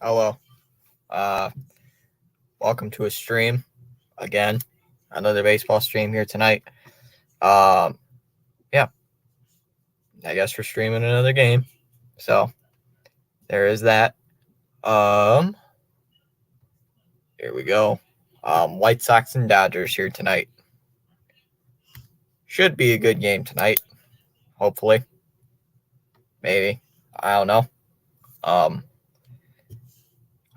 Hello. Uh, Welcome to a stream again. Another baseball stream here tonight. Yeah, I guess we're streaming another game. So there is that. Here we go. White Sox and Dodgers here tonight. Should be a good game tonight. Hopefully. Maybe. I don't know.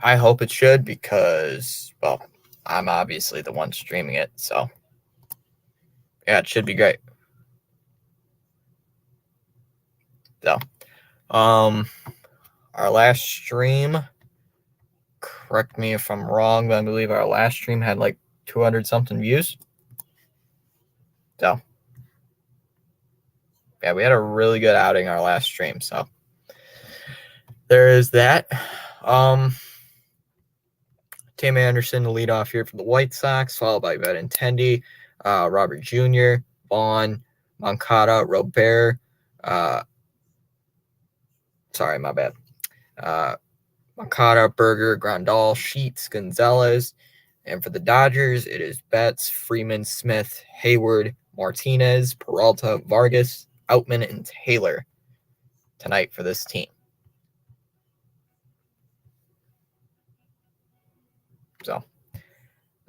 I hope it should because, well, I'm obviously the one streaming it. So yeah, it should be great. So, our last stream, correct me if I'm wrong, but I believe our last stream had like 200 something views. So, yeah, we had a really good outing our last stream. So, there is that. Tim Anderson to lead off here for the White Sox, followed by Benintendi, Robert Jr., Vaughn, Moncada, Robert. Sorry, my bad. Moncada, Berger, Grandal, Sheets, Gonzalez. And for the Dodgers, it is Betts, Freeman, Smith, Hayward, Martinez, Peralta, Vargas, Outman, and Taylor tonight for this team. So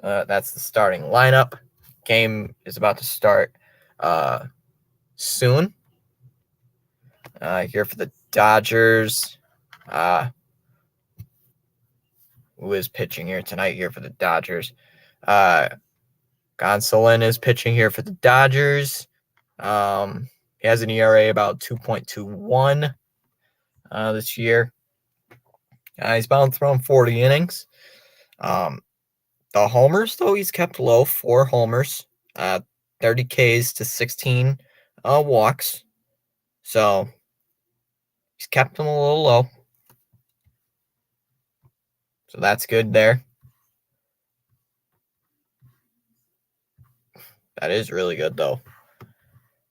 that's the starting lineup. Game is about to start soon. Here for the Dodgers. Who is pitching here tonight here for the Dodgers? Gonsolin is pitching here for the Dodgers. He has an ERA about 2.21 this year. He's bound throwing 40 innings. The homers, though, he's kept low, 4 homers, 30 Ks to 16 walks. So he's kept them a little low. So that's good there. That is really good, though,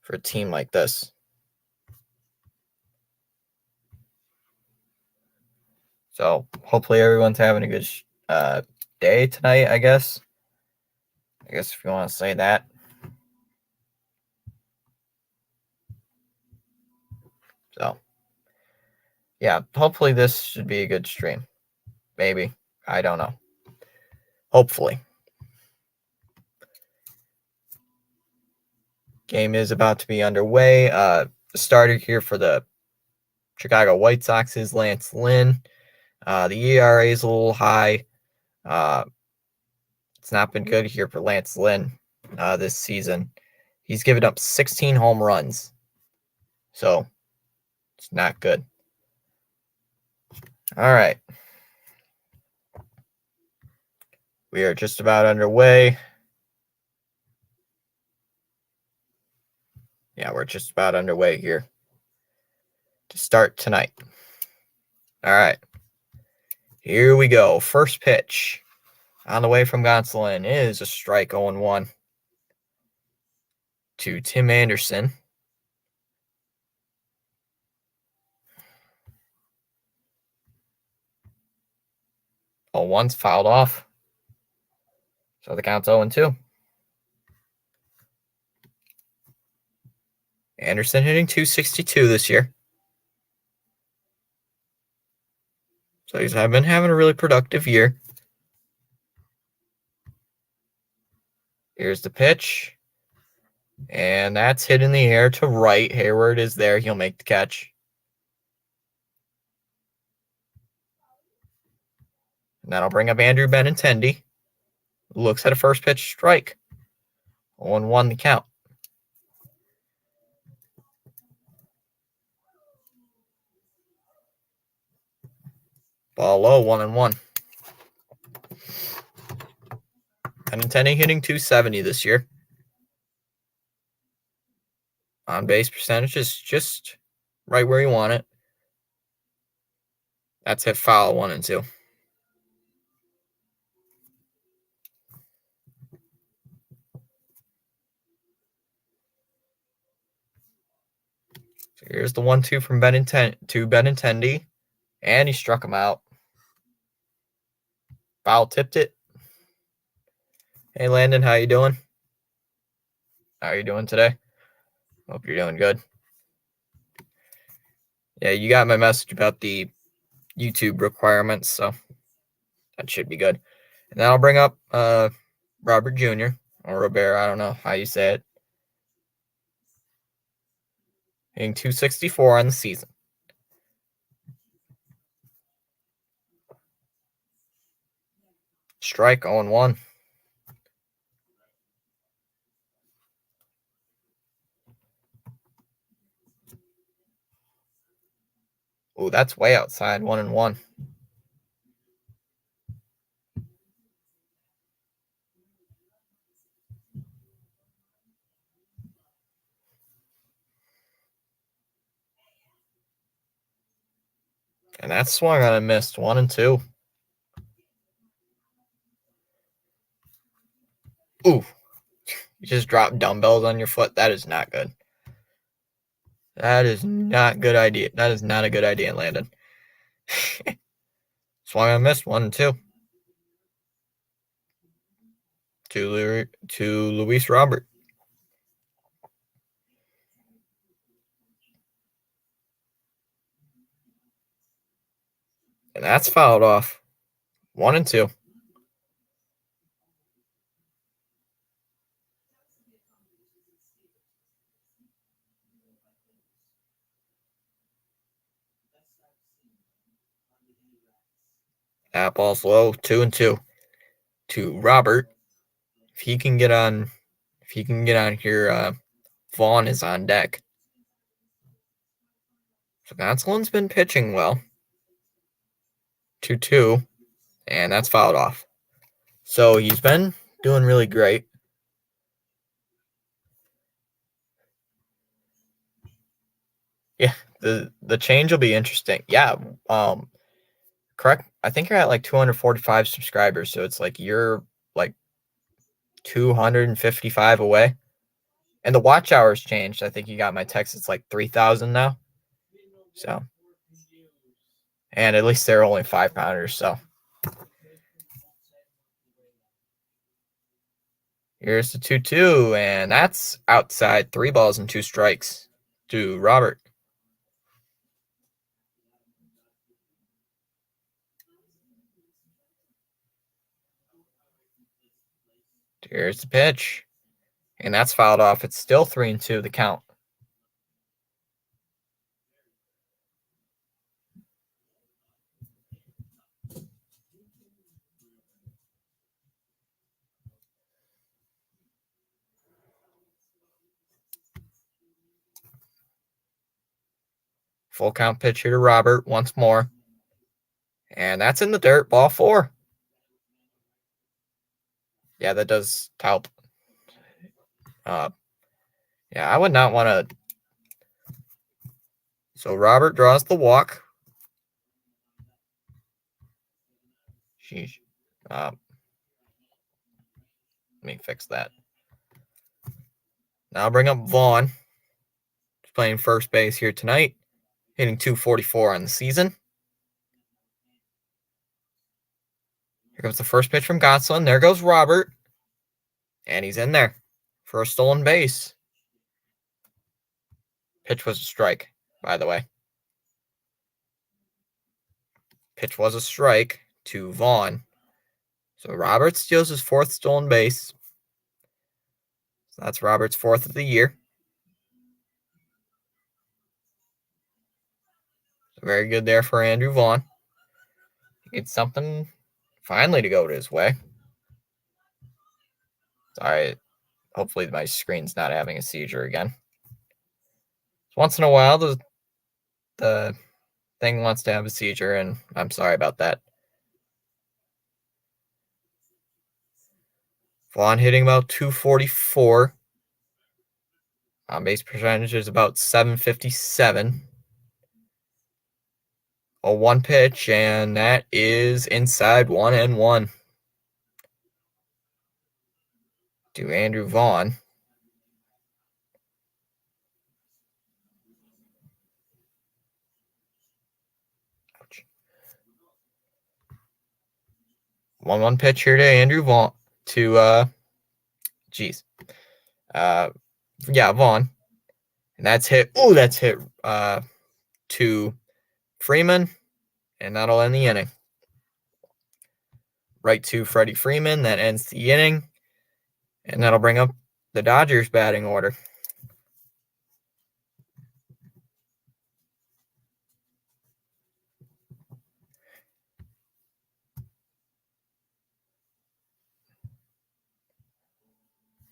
for a team like this. So hopefully everyone's having a good day tonight, I guess. If you want to say that. So, yeah, hopefully this should be a good stream. Maybe. I don't know. Hopefully. Game is about to be underway. The starter here for the Chicago White Sox is Lance Lynn. The ERA is a little high. It's not been good here for Lance Lynn this season. He's given up 16 home runs. So, it's not good. All right. We are just about underway. Yeah, we're just about underway here to start tonight. All right. Here we go. First pitch on the way from Gonsolin is a strike 0-1 to Tim Anderson. 0-1's fouled off. So the count's 0-2. Anderson hitting .262 this year. So he's been having a really productive year. Here's the pitch. And that's hit in the air to right. Hayward is there. He'll make the catch. And that'll bring up Andrew Benintendi. Looks at a first pitch strike. 0-1 the count. Ball low, 1-1. Benintendi hitting .270 this year. On base percentage is just right where you want it. That's hit foul 1-2. So here's the 1-2 from Benintendi, and he struck him out. Foul tipped it. Hey, Landon, how you doing? How are you doing today? Hope you're doing good. Yeah, you got my message about the YouTube requirements, so that should be good. And then I'll bring up Robert Jr. or Robert, I don't know how you say it. Hitting 264 on the season. Strike 0-1. Oh, that's way outside. 1-1. And that swung on and missed. 1-2. Ooh. You just dropped dumbbells on your foot. That is not good. That is not good idea. That is not a good idea, Landon. Swung on and missed. 1-2. To Luis Robert. And that's fouled off. 1-2. That ball's low. 2-2. To Robert. If he can get on here, Vaughn is on deck. So Gonsolin's been pitching well. 2-2. And that's fouled off. So he's been doing really great. Yeah, the change will be interesting. Yeah, correct. I think you're at like 245 subscribers, so it's like you're like 255 away. And the watch hours changed. I think you got my text. It's like 3,000 now. So, and at least they're only 5-pounders. So here's the 2-2, and that's outside. 3 balls and 2 strikes to Robert. Here's the pitch, and that's fouled off. It's still 3-2 the count. Full count pitch here to Robert once more. And that's in the dirt. Ball 4. Yeah, that does help. Yeah, I would not want to. So Robert draws the walk. Sheesh. Let me fix that. Now I'll bring up Vaughn. He's playing first base here tonight. Hitting 244 on the season. Here comes the first pitch from Gonsolin. There goes Robert. And he's in there for a stolen base. Pitch was a strike, by the way. Pitch was a strike to Vaughn. So Robert steals his 4th stolen base. So that's Robert's 4th of the year. So very good there for Andrew Vaughn. It's something finally to go to his way. Sorry, hopefully my screen's not having a seizure again. Once in a while, the thing wants to have a seizure, and I'm sorry about that. Vaughn hitting about 244. On base percentage is about 757. A 1 pitch, and that is inside 1-1 to Andrew Vaughn. Ouch. 1-1 pitch here to Andrew Vaughn. Vaughn. And that's hit. Oh, that's hit to Freeman. And that'll end the inning. Right to Freddie Freeman. That ends the inning. And that'll bring up the Dodgers batting order.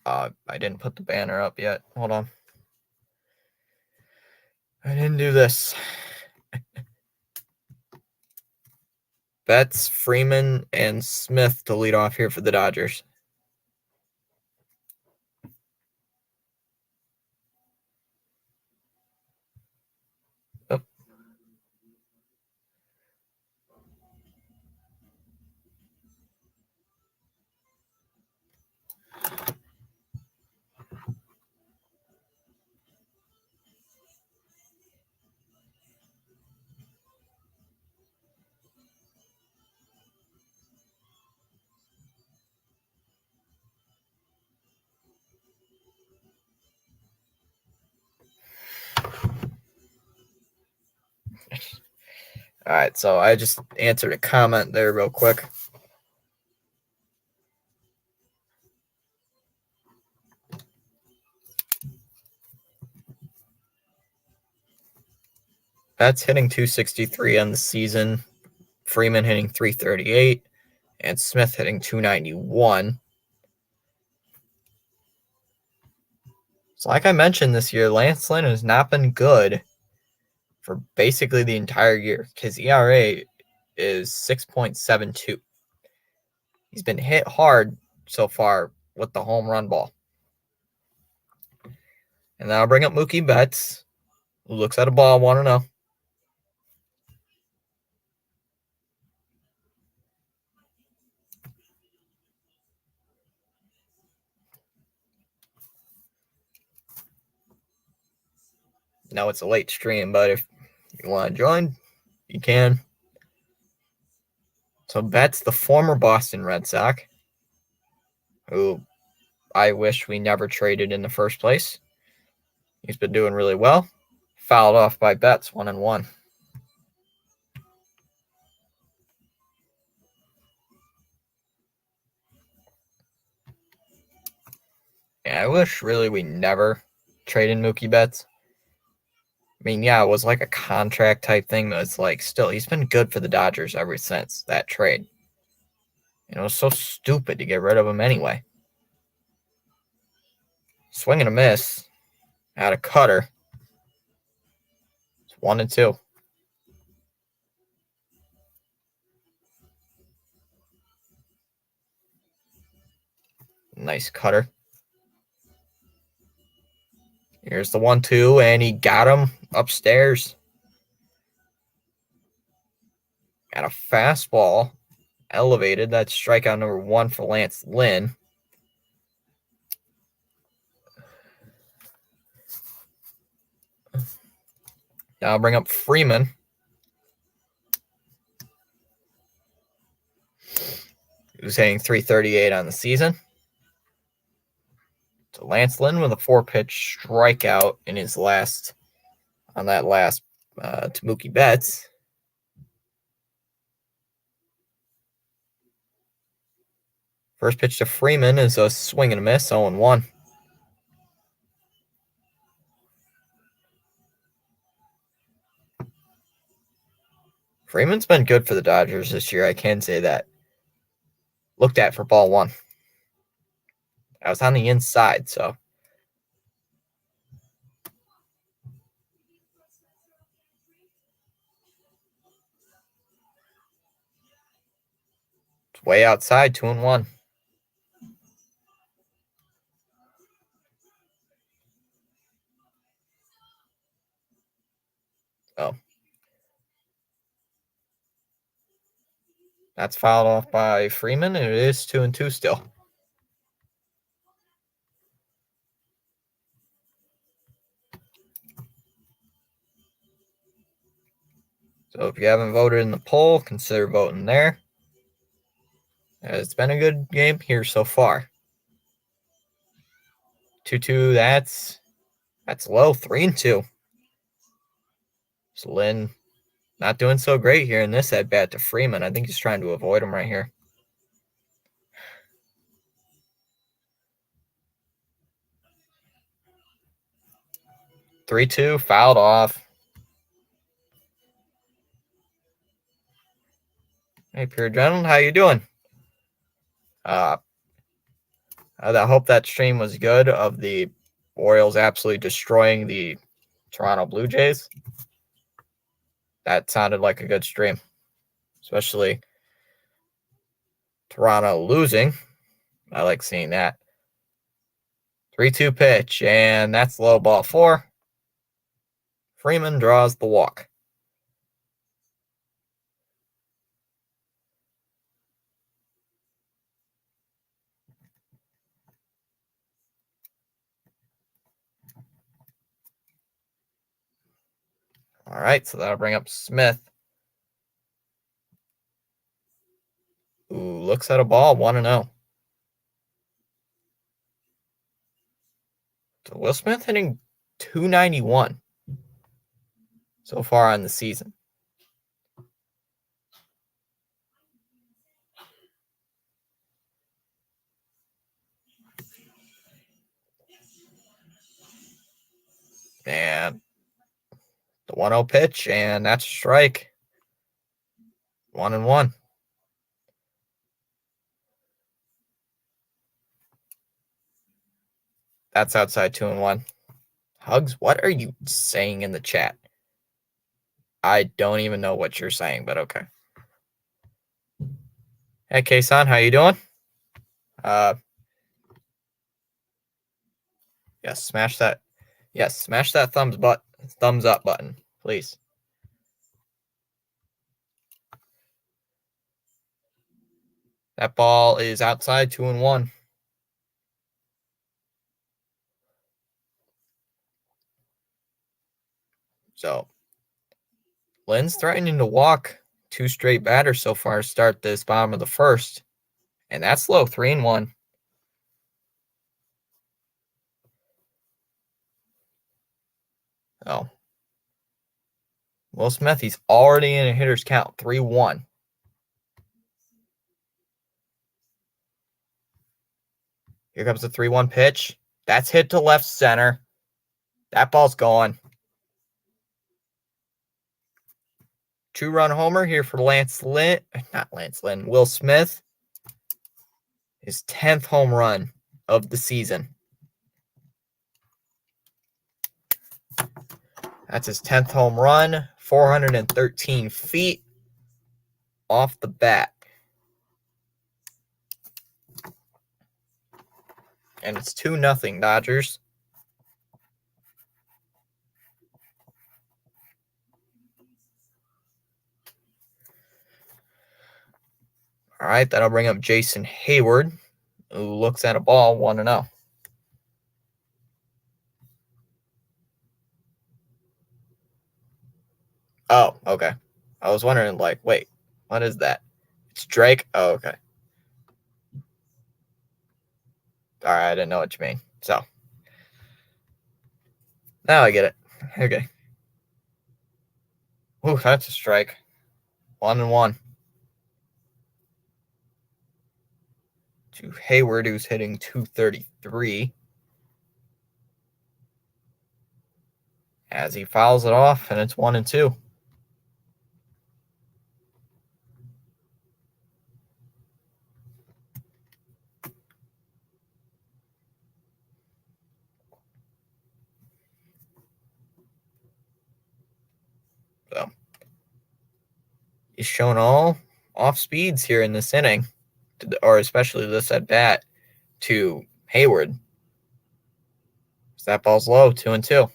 I didn't put the banner up yet. Hold on. I didn't do this. Betts, Freeman, and Smith to lead off here for the Dodgers. Oh. All right, so I just answered a comment there real quick. Betts hitting 263 on the season, Freeman hitting 338, and Smith hitting 291. So like I mentioned this year, Lance Lynn has not been good for basically the entire year. His ERA is 6.72. He's been hit hard so far with the home run ball. And then I'll bring up Mookie Betts, who looks at a ball 1-0. No, it's a late stream, but if you want to join, you can. So Betts, the former Boston Red Sox, who I wish we never traded in the first place. He's been doing really well. Fouled off by Betts, 1-1. Yeah, I wish really we never traded Mookie Betts. I mean, yeah, it was like a contract type thing, but it's like still, he's been good for the Dodgers ever since that trade. And it was so stupid to get rid of him anyway. Swing and a miss. Out of cutter. It's 1-2. Nice cutter. Here's the 1-2, and he got him upstairs. Got a fastball elevated. That's strikeout number 1 for Lance Lynn. Now I'll bring up Freeman. Who's hitting 338 on the season. So Lance Lynn with a 4-pitch strikeout in his last to Mookie Betts. First pitch to Freeman is a swing and a miss, 0-1. Freeman's been good for the Dodgers this year, I can say that. Looked at for ball 1. I was on the inside, so. It's way outside, 2-1. Oh. That's fouled off by Freeman, and it is 2-2 still. So if you haven't voted in the poll, consider voting there. It's been a good game here so far. 2-2, that's low. 3-2. So Lynn not doing so great here in this at bat to Freeman. I think he's trying to avoid him right here. Three two, fouled off. Hey, Pure Adrenaline, how you doing? I hope that stream was good of the Orioles absolutely destroying the Toronto Blue Jays. That sounded like a good stream, especially Toronto losing. I like seeing that. 3-2 pitch, and that's low, ball 4. Freeman draws the walk. All right, so that'll bring up Smith. Ooh, looks at a ball, 1-0. So Will Smith hitting .291 so far on the season. And the 1-0 pitch, and that's a strike. 1-1. That's outside 2-1. Hugs, what are you saying in the chat? I don't even know what you're saying, but okay. Hey, K-san, how you doing? Yes, smash that. Yes, smash that thumbs up button, please. That ball is outside 2-1. So Lynn's threatening to walk 2 straight batters so far to start this bottom of the first. And that's low, 3-1. Oh. Will Smith, he's already in a hitter's count, 3-1. Here comes the 3-1 pitch. That's hit to left center. That ball's gone. 2-run homer here for Will Smith. His 10th home run of the season. That's his 10th home run, 413 feet off the bat. And it's 2-0 Dodgers. All right, that'll bring up Jason Hayward, who looks at a ball, 1-0. Oh, okay. I was wondering, wait, what is that? It's Drake? Oh, okay. All right, I didn't know what you mean. So, now I get it. Okay. Ooh, that's a strike. 1-1. To Hayward, who's hitting .233. As he fouls it off, and it's 1-2. So he's shown all off speeds here in this inning, or especially this at bat to Hayward. So that ball's low, 2-2.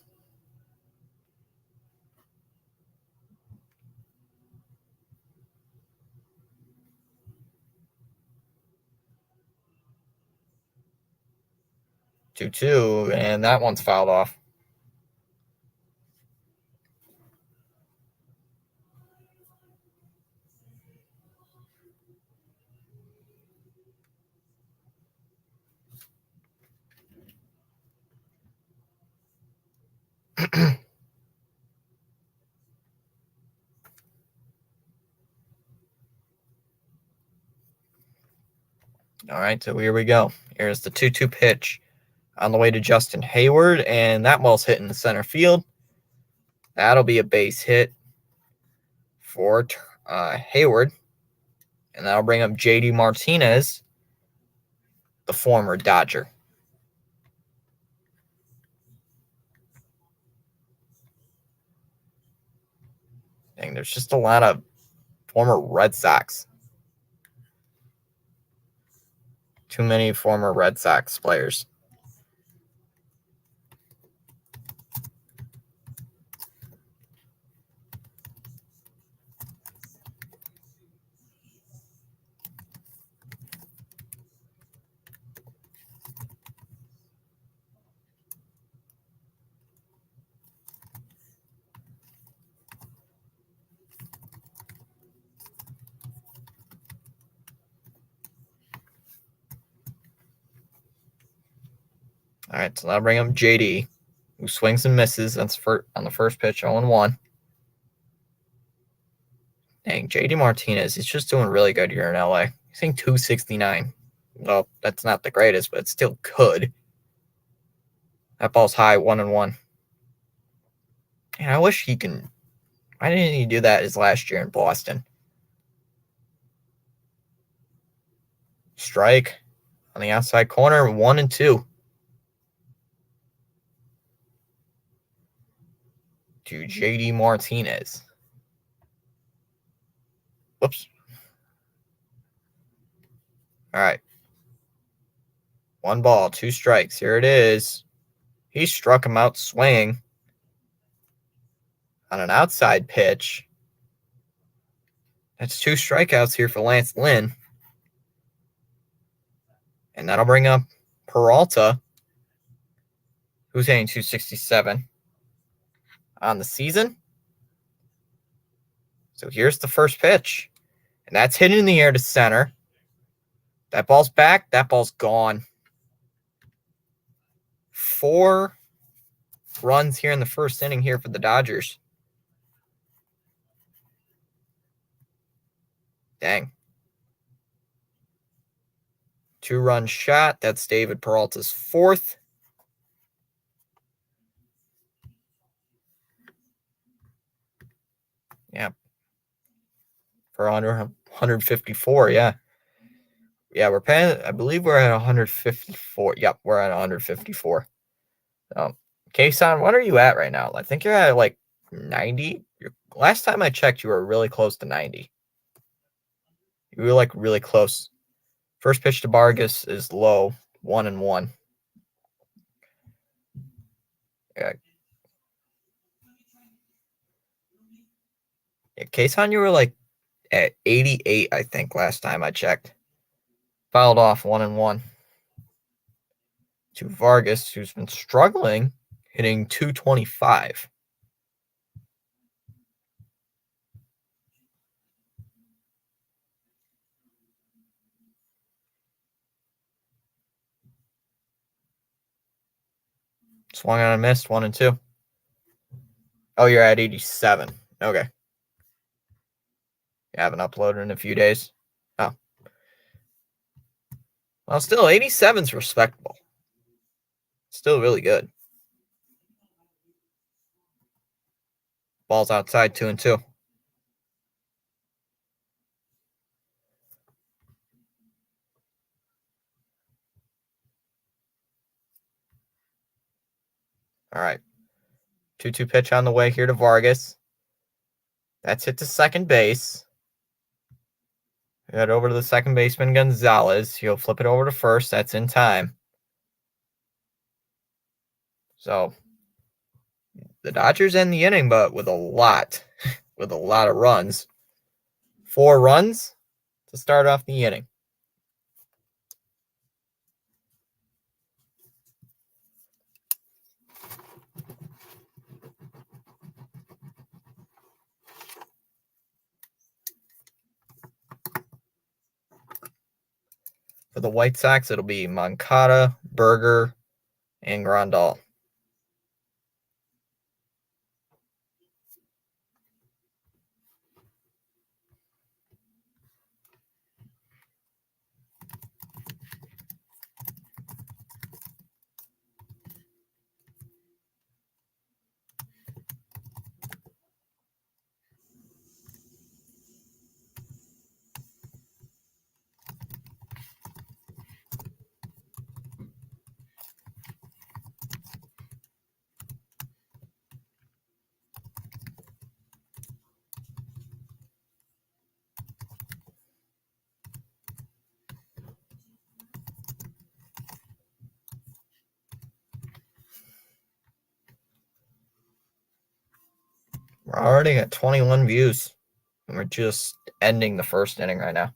Two, and that one's fouled off. All right, so here we go. Here's the 2-2 pitch on the way to Justin Hayward, and that ball's hitting the center field. That'll be a base hit for Hayward, and that'll bring up JD Martinez, the former Dodger. Dang, there's just a lot of former Red Sox. Too many former Red Sox players. All right, so that'll bring up JD, who swings and misses on the first pitch, 0-1. Dang, JD Martinez, he's just doing really good here in LA. He's hitting 269. Well, that's not the greatest, but it's still good. That ball's high, 1-1. And I wish he can. Why didn't he do that his last year in Boston? Strike on the outside corner, 1-2. To JD Martinez. Whoops. All right. 1 ball, 2 strikes. Here it is. He struck him out swinging on an outside pitch. That's 2 strikeouts here for Lance Lynn. And that'll bring up Peralta, who's hitting 267 on the season. So here's the first pitch. And that's hit in the air to center. That ball's back. That ball's gone. 4 runs here in the first inning here for the Dodgers. Dang. 2-run shot. That's David Peralta's 4th. Yeah. For 154, yeah. Yeah, we're paying, I believe we're at 154. Yep, we're at 154. Kason, what are you at right now? I think you're at like 90. Last time I checked, you were really close to 90. You were like really close. First pitch to Vargas is low, 1-1. Yeah. Kason, you were like at 88, I think, last time I checked. Fouled off 1-1. To Vargas, who's been struggling, hitting 225. Swung on and missed, 1-2. Oh, you're at 87. Okay. You haven't uploaded in a few days. Oh. Well, still, 87's respectable. Still really good. Ball's outside, 2-2. All right. 2-2 pitch on the way here to Vargas. That's hit to second base. Head over to the second baseman, Gonzalez. He'll flip it over to first. That's in time. So the Dodgers end the inning, but with a lot of runs. 4 runs to start off the inning. For the White Sox, it'll be Moncada, Berger, and Grandal. We're already at 21 views. And we're just ending the first inning right now.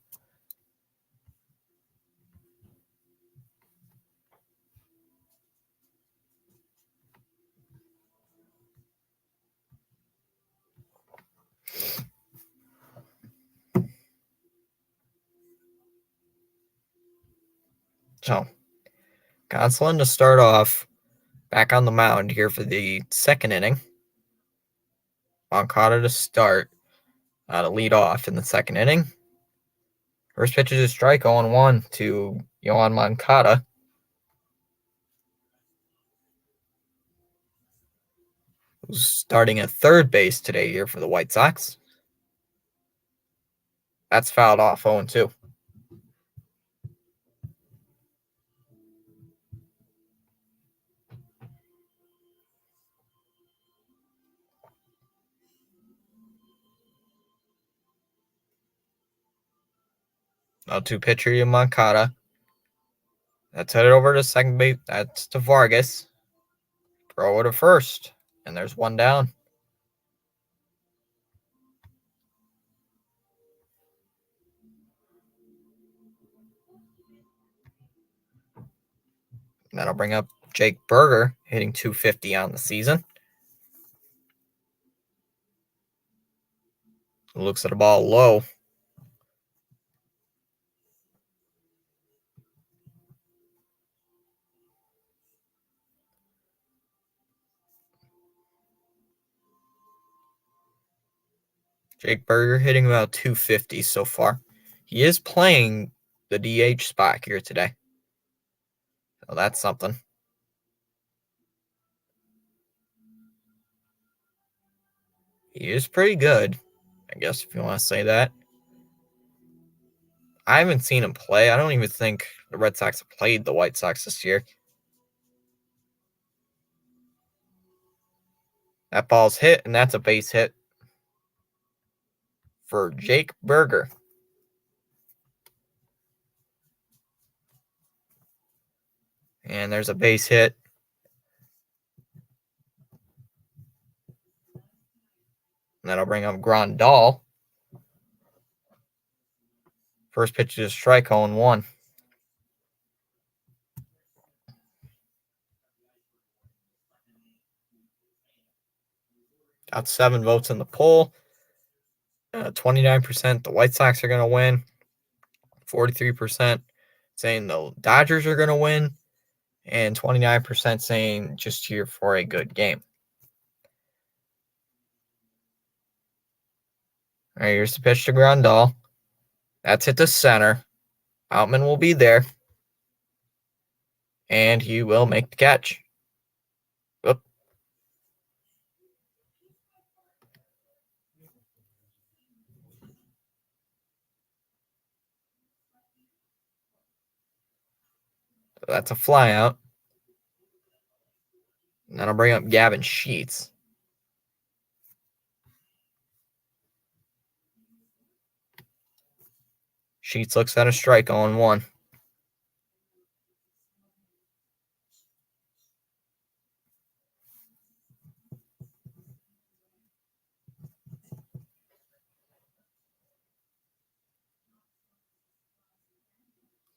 So, Gonsolin to start off, back on the mound here for the second inning. Moncada to start, to lead off in the second inning. First pitch is a strike, 0-1 to Yohan Moncada. Who's starting at third base today here for the White Sox. That's fouled off, 0-2. Now 2 pitcher to Moncada. That's headed over to second base. That's to Vargas. Throw it to first. And there's one down. That'll bring up Jake Berger, hitting .250 on the season. Looks at the ball low. Jake Berger hitting about .250 so far. He is playing the DH spot here today. So that's something. He is pretty good, I guess, if you want to say that. I haven't seen him play. I don't even think the Red Sox have played the White Sox this year. That ball's hit, and that's a base hit for Jake Berger. And there's a base hit. And that'll bring up Grandal. First pitch is a strike, 0-1. Got 7 votes in the poll. 29% the White Sox are going to win. 43% saying the Dodgers are going to win. And 29% saying just here for a good game. All right, here's the pitch to Grandal. That's hit the center. Outman will be there. And he will make the catch. Oop. So that's a fly out. And that'll bring up Gavin Sheets. Sheets looks at a strike, 0-1.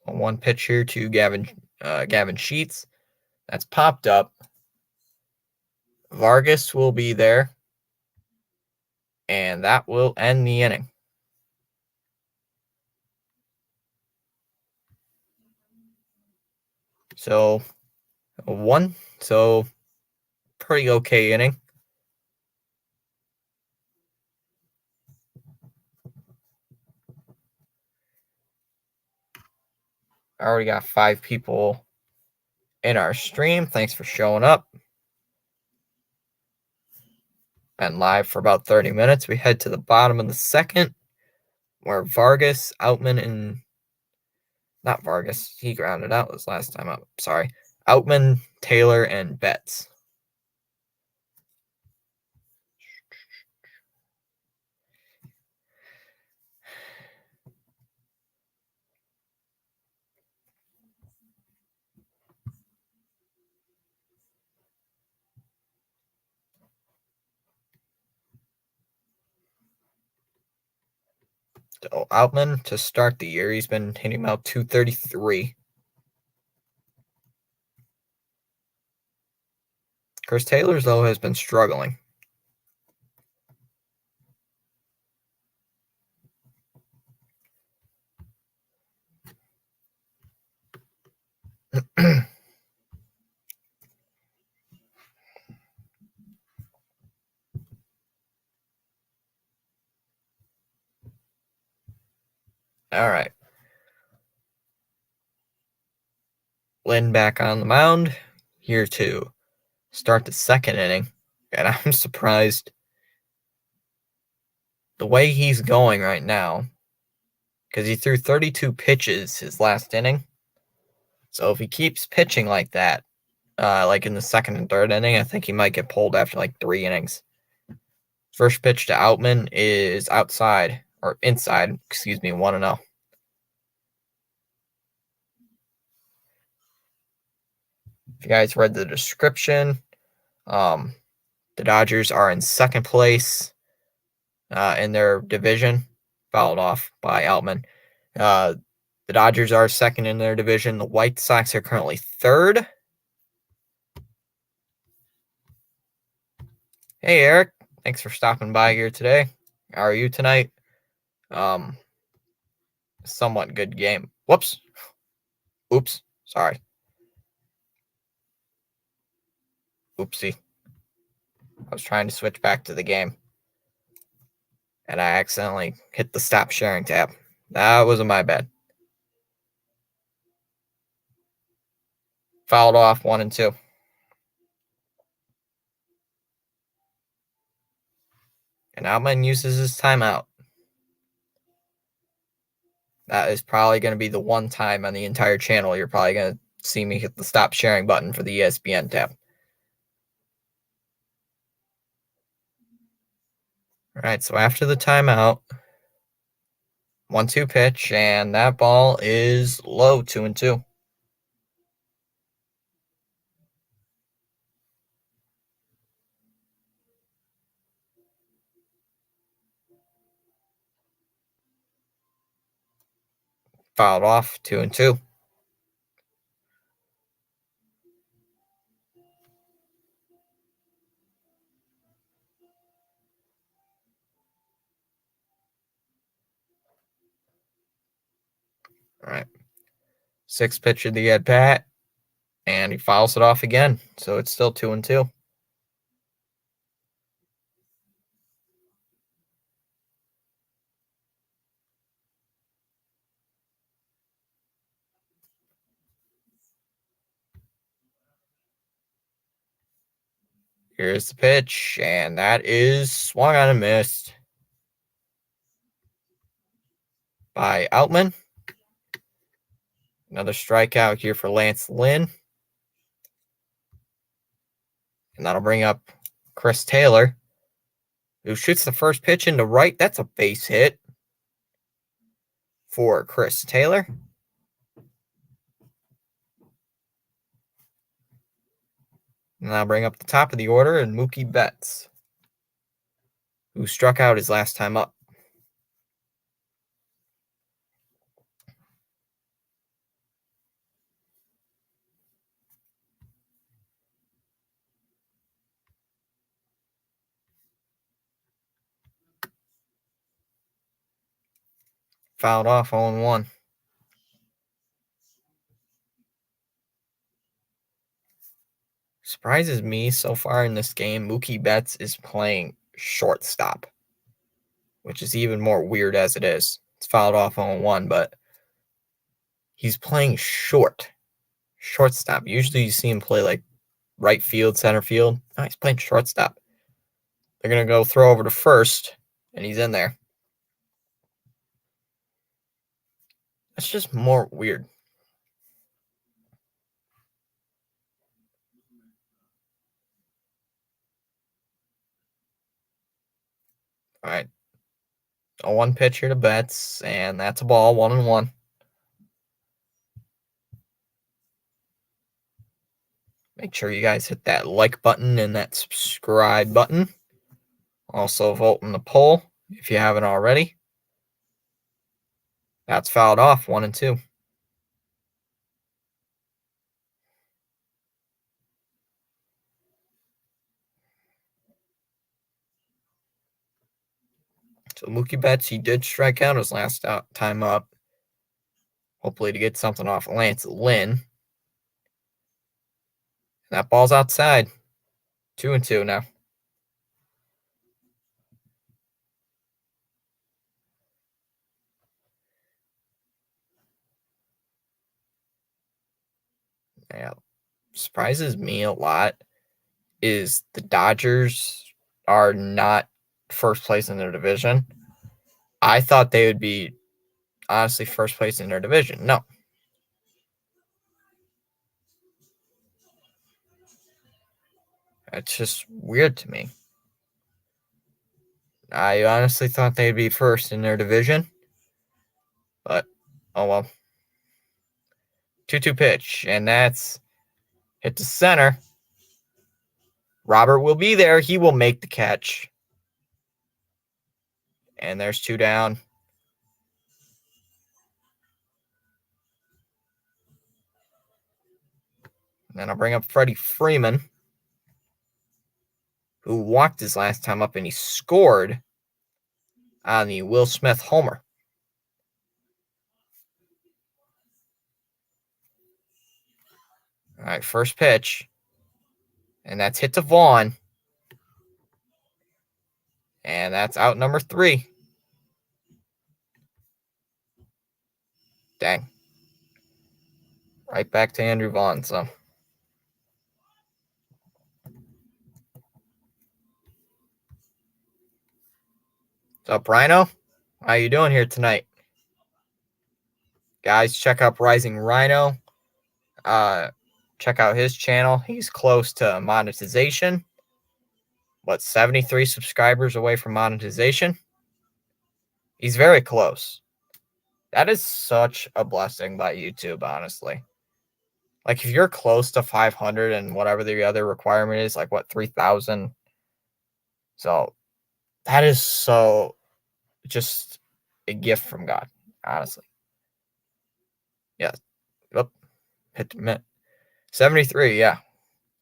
One pitch here to Gavin Sheets. That's popped up. Vargas will be there. And that will end the inning. So, pretty okay inning. I already got 5 people in our stream. Thanks for showing up. Been live for about 30 minutes. We head to the bottom of the second, where Vargas, Outman, and not Vargas, he grounded out this last time up. Sorry. Outman, Taylor, and Betts. Outman to start the year. He's been hitting about 233. Chris Taylor's, though, has been struggling. All right. Lynn back on the mound here to start the second inning. And I'm surprised the way he's going right now, because he threw 32 pitches his last inning. So if he keeps pitching like that, like in the second and third inning, I think he might get pulled after like 3 innings. First pitch to Outman is inside, 1-0. If you guys read the description, the Dodgers are in second place in their division, fouled off by Outman. The Dodgers are second in their division. The White Sox are currently third. Hey, Eric. Thanks for stopping by here today. How are you tonight? Somewhat good game. Whoops. Oops. Sorry. Oopsie. I was trying to switch back to the game, and I accidentally hit the stop sharing tab. That wasn't my bad. Fouled off 1-2. And Outman uses his timeout. That is probably going to be the one time on the entire channel you're probably going to see me hit the stop sharing button for the ESPN tab. All right, so after the timeout, 1-2 pitch, and that ball is low, 2-2. Fouled off, 2-2. All right. 6th pitch of the at bat, and he fouls it off again. So it's still 2-2. Here's the pitch, and that is swung on and missed by Outman. Another strikeout here for Lance Lynn. And that'll bring up Chris Taylor, who shoots the first pitch into right. That's a base hit for Chris Taylor. And I'll bring up the top of the order and Mookie Betts, who struck out his last time up. Fouled off 0-1. Surprises me so far in this game, Mookie Betts is playing shortstop, which is even more weird as it is. It's fouled off 0-1, but he's playing shortstop. Usually you see him play like right field, center field. Oh, he's playing shortstop. They're going to go throw over to first, and he's in there. That's just more weird. All right. A 1 pitch here to Betts, and that's a ball, 1-1. Make sure you guys hit that like button and that subscribe button. Also vote in the poll if you haven't already. That's fouled off, 1-2. So Mookie Betts, he did strike out his last time up. Hopefully to get something off Lance Lynn. That ball's outside. 2-2 now. Yeah, surprises me a lot is the Dodgers are not first place in their division. I thought they would be honestly first place in their division. No. It's just weird to me. I honestly thought they'd be first in their division. But, oh well. 2-2 pitch, and that's hit to center. Robert will be there. He will make the catch. And there's 2 down. And then I'll bring up Freddie Freeman, who walked his last time up, and he scored on the Will Smith homer. All right, first pitch. And that's hit to Vaughn. And that's out number 3. Dang. Right back to Andrew Vaughn. So what's up, Rhino? How you doing here tonight? Guys, check out Rising Rhino. Check out his channel. He's close to monetization. 73 subscribers away from monetization? He's very close. That is such a blessing by YouTube, honestly. Like, if you're close to 500 and whatever the other requirement is, like, 3,000? So, that is so just a gift from God, honestly. Yeah. Oop. Hit the minute. 73, yeah.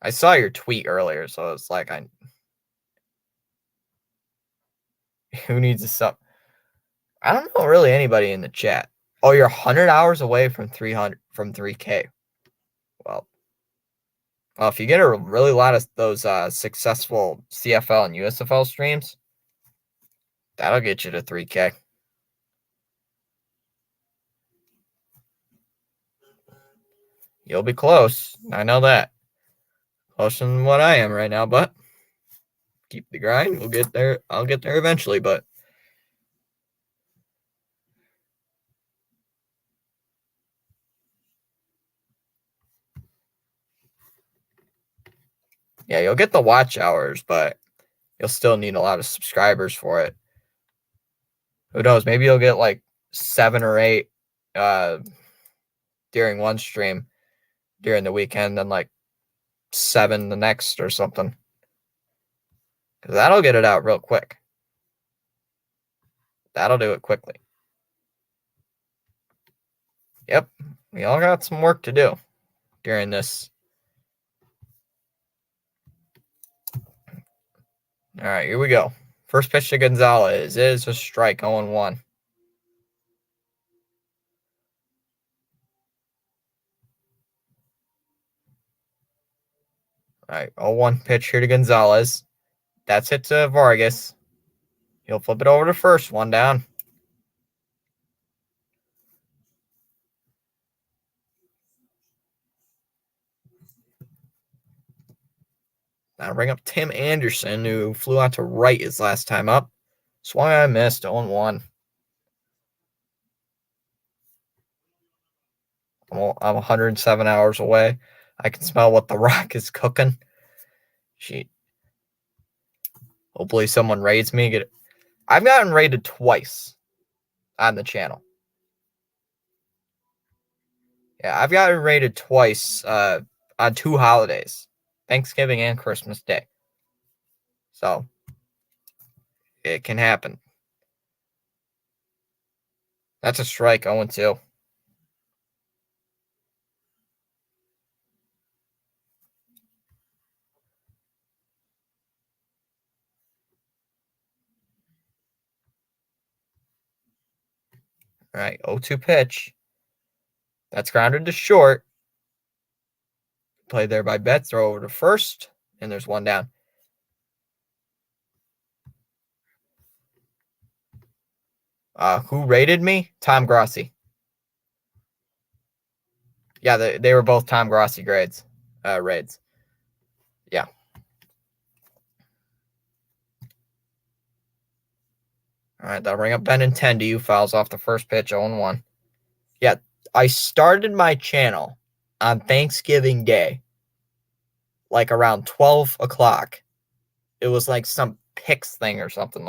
I saw your tweet earlier, so it's like, who needs a sub? I don't know really anybody in the chat. Oh, you're 100 hours away from 3K. Well, if you get a really lot of those successful CFL and USFL streams, that'll get you to 3K. You'll be close. I know that. Closer than what I am right now, but keep the grind. We'll get there. I'll get there eventually, but yeah, you'll get the watch hours, but you'll still need a lot of subscribers for it. Who knows? Maybe you'll get like 7 or 8 during one stream during the weekend, and like 7 the next or something. Because that'll get it out real quick. That'll do it quickly. Yep. We all got some work to do during this. All right, here we go. First pitch to Gonzalez is a strike, 0-1. All right, 0-1 pitch here to Gonzalez. That's hit to Vargas. He'll flip it over to first, 1 down. Now bring up Tim Anderson, who flew out to right his last time up. Swung I missed, 0-1. I'm 107 hours away. I can smell what the Rock is cooking. Hopefully someone raids me. I've gotten raided twice on the channel. Yeah, I've gotten raided twice on 2 holidays, Thanksgiving and Christmas Day. So it can happen. That's a strike, 0-2. All right, 0-2 pitch. That's grounded to short. Played there by Betts. Throw over to first, and there's one down. Who rated me? Tom Grossi. Yeah, they were both Tom Grossi raids. Yeah. All right, that'll bring up Benintendi, who fouls off the first pitch, 0-1. Yeah, I started my channel on Thanksgiving Day, like around 12 o'clock. It was like some picks thing or something.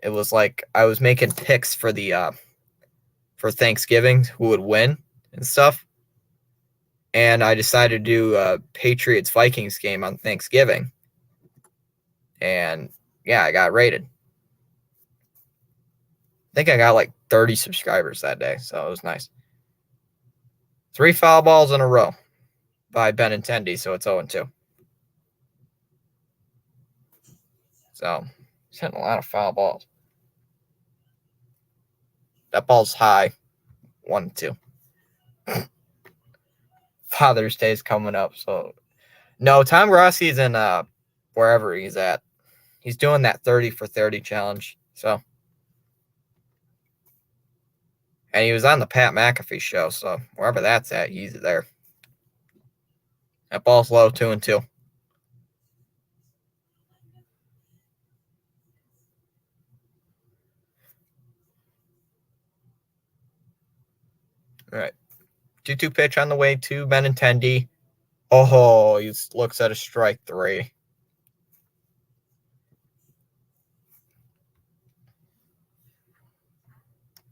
It was like I was making picks for the for Thanksgiving, who would win and stuff. And I decided to do a Patriots Vikings game on Thanksgiving. And yeah, I got rated. I think I got like 30 subscribers that day, so it was nice. 3 foul balls in a row by Benintendi, so it's 0-2. So he's hitting a lot of foul balls. That ball's high, 1-2. Father's Day is coming up, so no, Tom Rossi's in wherever he's at. He's doing that 30 for 30 challenge. So, and he was on the Pat McAfee show, so wherever that's at, he's there. That ball's low, 2-2. All right. 2-2 pitch on the way to Benintendi. Oh, he looks at a strike 3.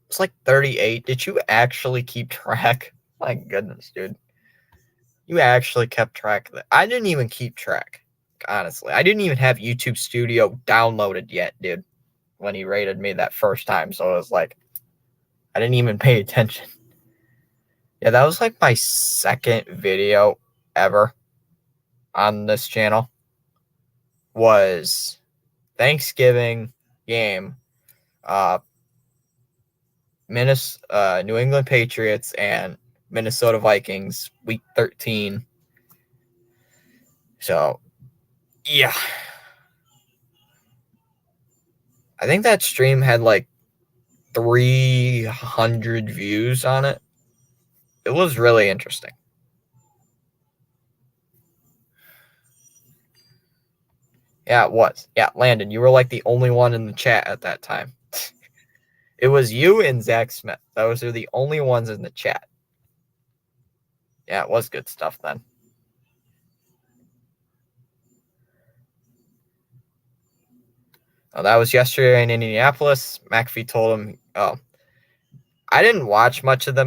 It's like 38. Did you actually keep track? My goodness, dude. You actually kept track of that. I didn't even keep track, honestly. I didn't even have YouTube Studio downloaded yet, dude, when he rated me that first time. So it was like, I didn't even pay attention. Yeah, that was like my second video ever on this channel. Was Thanksgiving game, New England Patriots and Minnesota Vikings, week 13. So, yeah. I think that stream had like 300 views on it. It was really interesting. Yeah, it was. Yeah, Landon, you were like the only one in the chat at that time. It was you and Zach Smith. Those are the only ones in the chat. Yeah, it was good stuff then. Oh, that was yesterday in Indianapolis. McAfee told him, I didn't watch much of the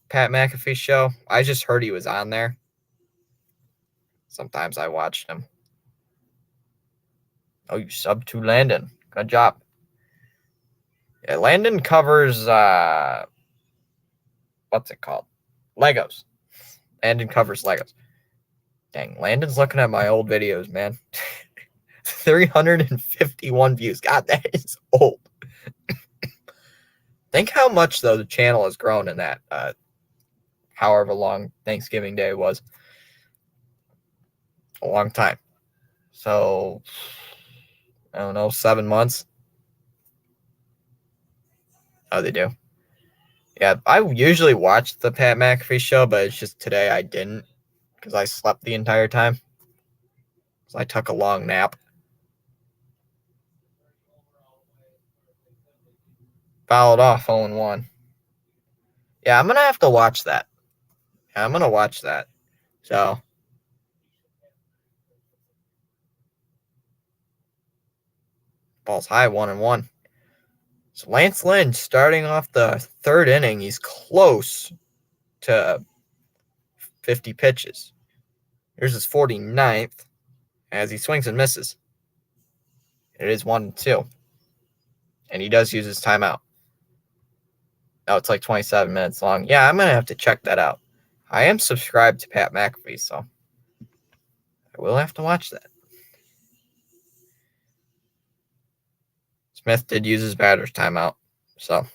Pat McAfee show. I just heard he was on there. Sometimes I watched him. Oh, you subbed to Landon. Good job. Yeah, Landon covers, what's it called? Legos. Landon covers Legos. Dang, Landon's looking at my old videos, man. 351 views. God, that is old. Think how much, though, the channel has grown in that, however long Thanksgiving Day was. A long time. So, I don't know, 7 months. Oh, they do. Yeah, I usually watch the Pat McAfee show, but it's just today I didn't because I slept the entire time. So I took a long nap. Fouled off 0-1. Yeah, I'm going to have to watch that. Yeah, I'm going to watch that. So, ball's high, 1-1. So Lance Lynn starting off the third inning, he's close to 50 pitches. Here's his 49th as he swings and misses. It is 1-2. and he does use his timeout. Oh, it's like 27 minutes long. Yeah, I'm going to have to check that out. I am subscribed to Pat McAfee, so I will have to watch that. Smith did use his batter's timeout, so.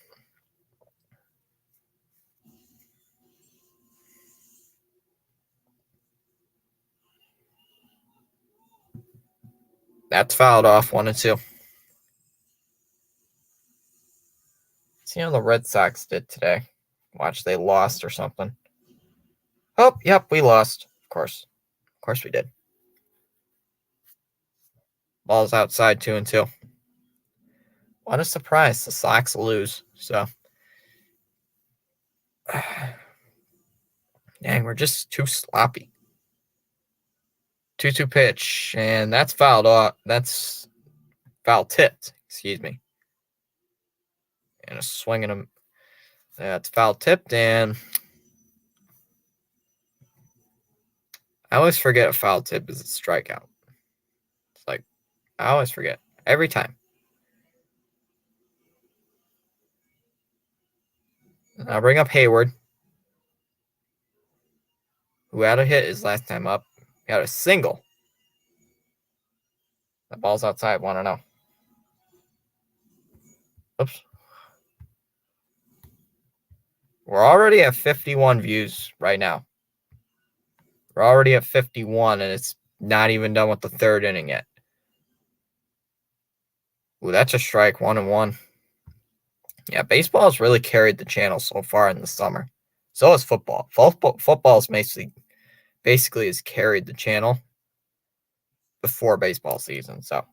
That's fouled off 1-2. See how the Red Sox did today. Watch, they lost or something. Oh, yep, we lost. Of course we did. Ball's outside 2-2. What a surprise. The Sox lose. So, dang, we're just too sloppy. 2-2 pitch, and that's fouled off. That's foul tipped. Excuse me. And a swing and a. That's foul tipped, and I always forget a foul tip is a strikeout. It's like, I always forget. Every time. And I'll bring up Hayward, who had a hit his last time up. He had a single. The ball's outside, 1-0. Oops. We're already at 51 views right now. We're already at 51, and it's not even done with the third inning yet. Ooh, that's a strike, 1-1. Yeah, baseball has really carried the channel so far in the summer. So has football. Football is basically has carried the channel before baseball season. So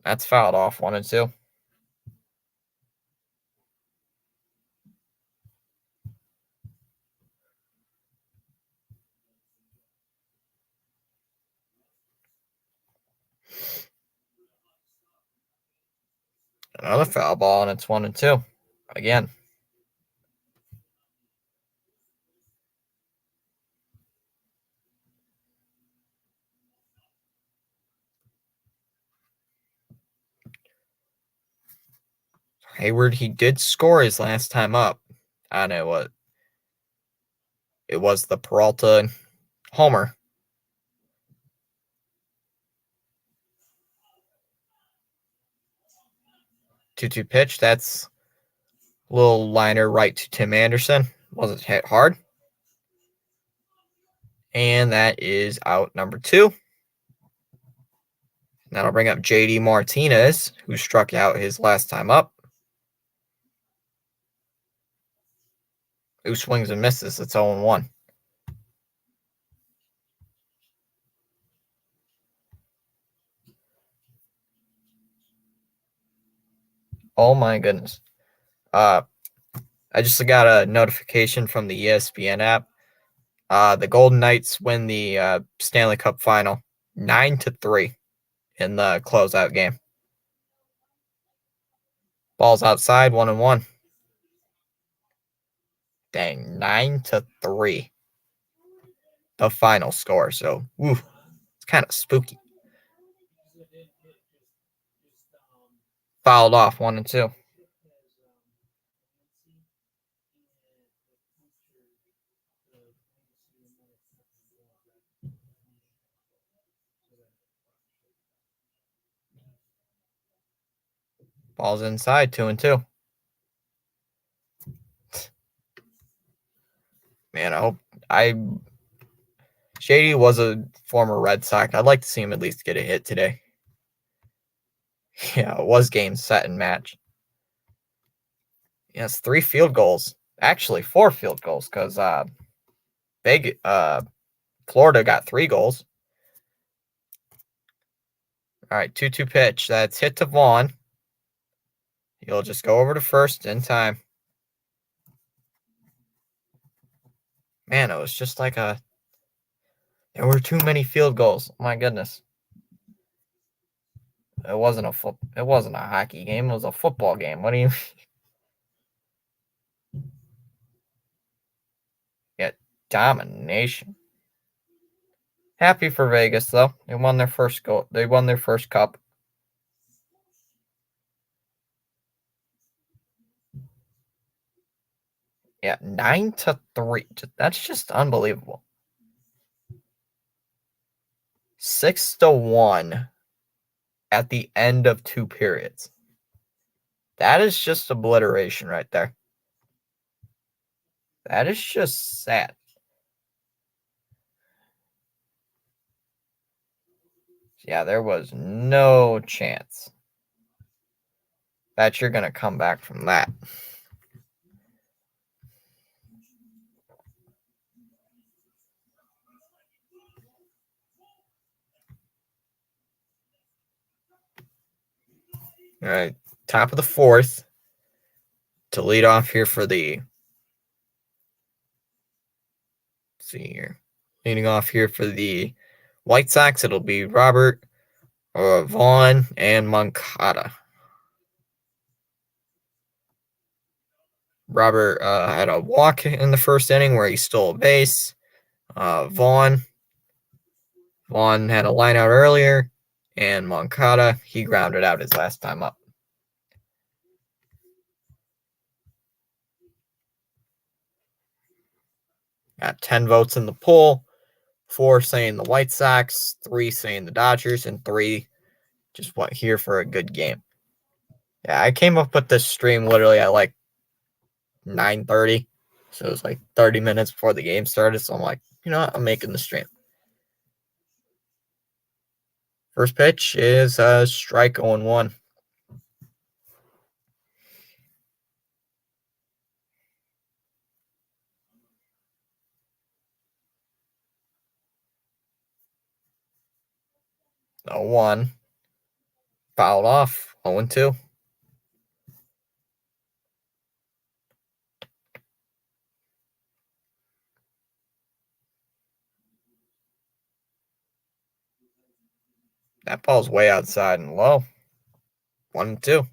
that's fouled off 1-2. Another foul ball, and it's 1-2 again. Hayward, he did score his last time up. I know what. It was the Peralta homer. 2-2 pitch. That's a little liner right to Tim Anderson. Wasn't hit hard. And that is out number 2. That'll bring up JD Martinez, who struck out his last time up. Who swings and misses? It's 0-1. Oh my goodness. I just got a notification from the ESPN app. The Golden Knights win the Stanley Cup final 9-3 in the closeout game. Ball's outside, 1-1. Dang, 9-3. The final score. So, it's kind of spooky. Fouled off 1-2. Ball's inside, 2-2. Man, Shady was a former Red Sox. I'd like to see him at least get a hit today. Yeah, it was game, set, and match. Yes, 3 field goals. Actually, 4 field goals because Florida got 3 goals. All right, 2-2 pitch. That's hit to Vaughn. He'll just go over to first in time. Man, it was just like there were too many field goals. My goodness. It wasn't a hockey game. It was a football game. What do you get? Domination. Happy for Vegas though. They won their first goal. They won their first cup. Yeah, 9-3. That's just unbelievable. 6-1 at the end of 2 periods. That is just obliteration right there. That is just sad. Yeah, there was no chance that you're going to come back from that. All right, top of the fourth to lead off here for the. Let's see here. Leading off here for the White Sox, it'll be Robert, Vaughn, and Moncada. Robert had a walk in the first inning where he stole a base. Vaughn had a line out earlier, and Moncada, he grounded out his last time up. Got 10 votes in the poll, 4 saying the White Sox, 3 saying the Dodgers, and 3 just went here for a good game. Yeah, I came up with this stream literally at like 9:30, so it was like 30 minutes before the game started. So I'm like, you know what? I'm making the stream. First pitch is a strike 0-1. A 1. Fouled off. 0-2. That ball's way outside and low. 1-2.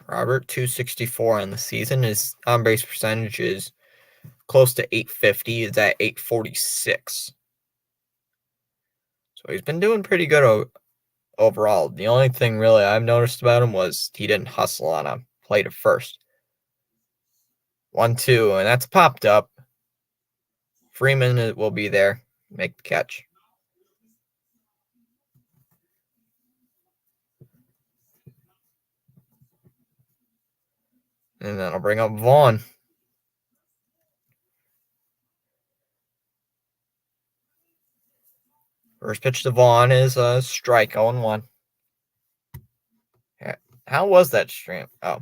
Robert, 264 on the season. His on base percentage is close to 850. It's at 846. So he's been doing pretty good overall. The only thing really I've noticed about him was he didn't hustle on a play to first. 1-2, and that's popped up. Freeman will be there, make the catch. And then I'll bring up Vaughn. First pitch to Vaughn is a strike 0-1. How was that stream? Oh,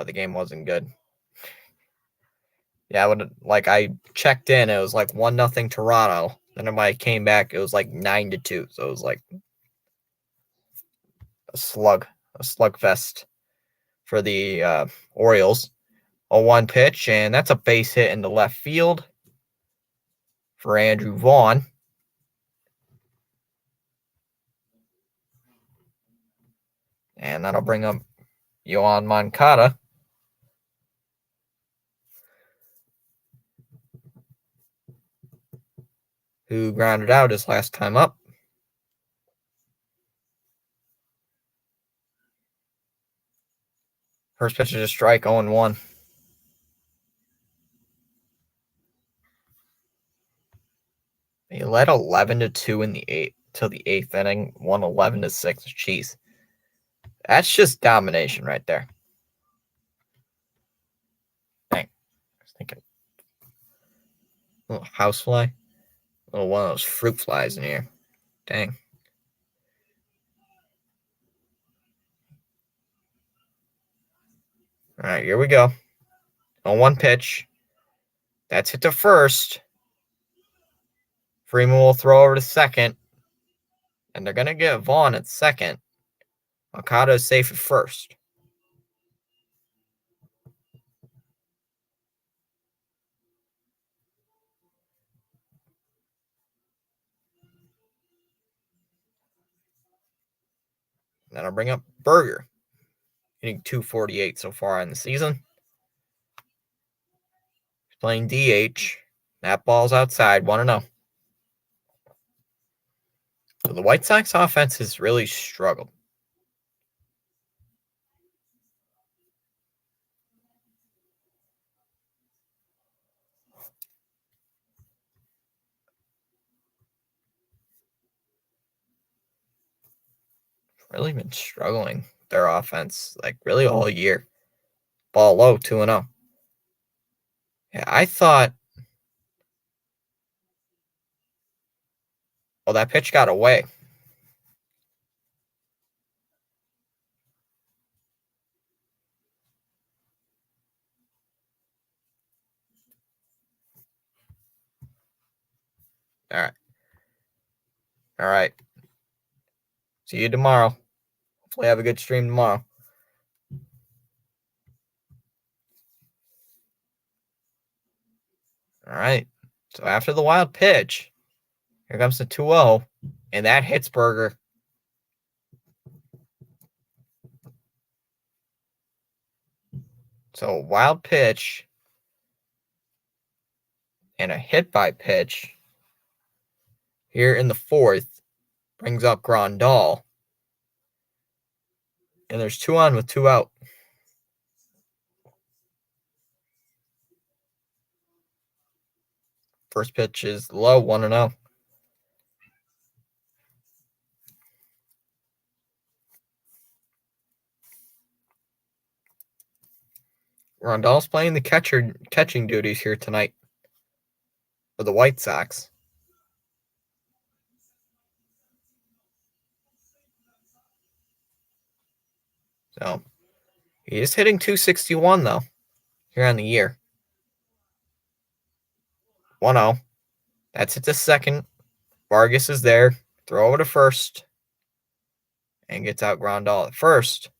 the game wasn't good. Yeah, I checked in, it was like 1-0 Toronto. Then when I came back, it was like 9-2. So it was like a slugfest for the Orioles. A 1 pitch, and that's a base hit into left field for Andrew Vaughn. And that'll bring up Yoan Moncada, who grounded out his last time up. First pitch is a strike, 0-1. He led 11-2 in the eighth till the 8th inning, won 11-6. Jeez, that's just domination right there. Dang, I was thinking, little housefly, little one of those fruit flies in here. Dang. All right, here we go. On 1 pitch, that's hit to first. Freeman will throw over to second, and they're going to get Vaughn at second. Moncada is safe at first. Then I'll bring up Berger. hitting 248 so far in the season. He's playing DH. That ball's outside, 1-0. So the White Sox offense has really struggled. Really been struggling their offense, like really all year. Ball low, 2-0. Yeah, I thought, well, that pitch got away. All right. All right. See you tomorrow. Hopefully have a good stream tomorrow. All right. So after the wild pitch, here comes the 2-0, and that hits Berger. So wild pitch and a hit by pitch here in the fourth brings up Grandal. And there's 2 on with 2 out. First pitch is low, 1-0. Grandal's playing the catching duties here tonight for the White Sox. So he is hitting 261 though here on the year. 1-0. That's it to second. Vargas is there. Throw over to first. And gets out Grandal at first.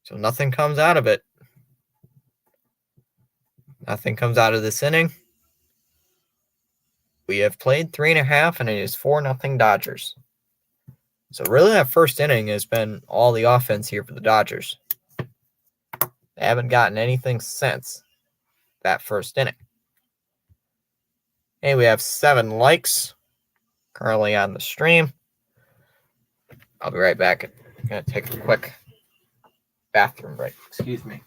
So nothing comes out of it. Nothing comes out of this inning. We have played 3.5, and it is 4-0 Dodgers. So really that first inning has been all the offense here for the Dodgers. They haven't gotten anything since that first inning. Hey, we have 7 likes currently on the stream. I'll be right back. I'm going to take a quick bathroom break. Excuse me.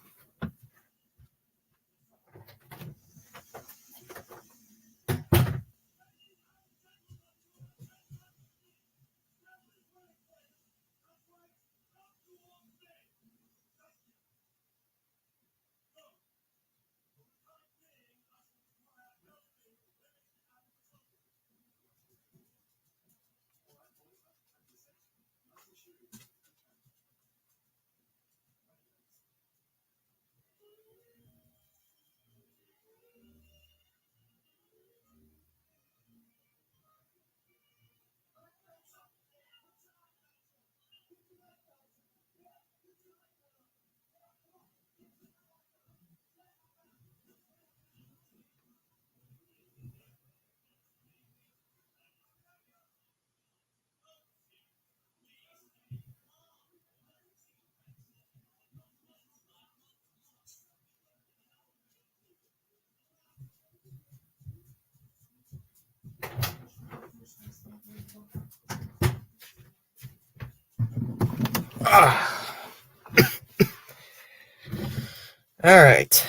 All right.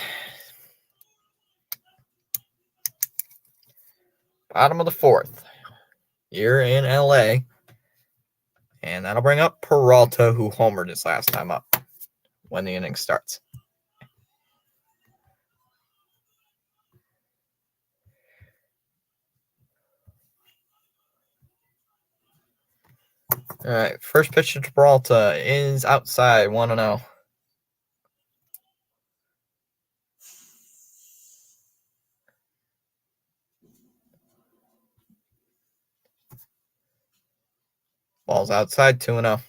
Bottom of the fourth. You're in LA. And that'll bring up Peralta, who homered his last time up when the inning starts. All right. First pitch to Peralta is outside, 1-0. Ball's outside, 2-0.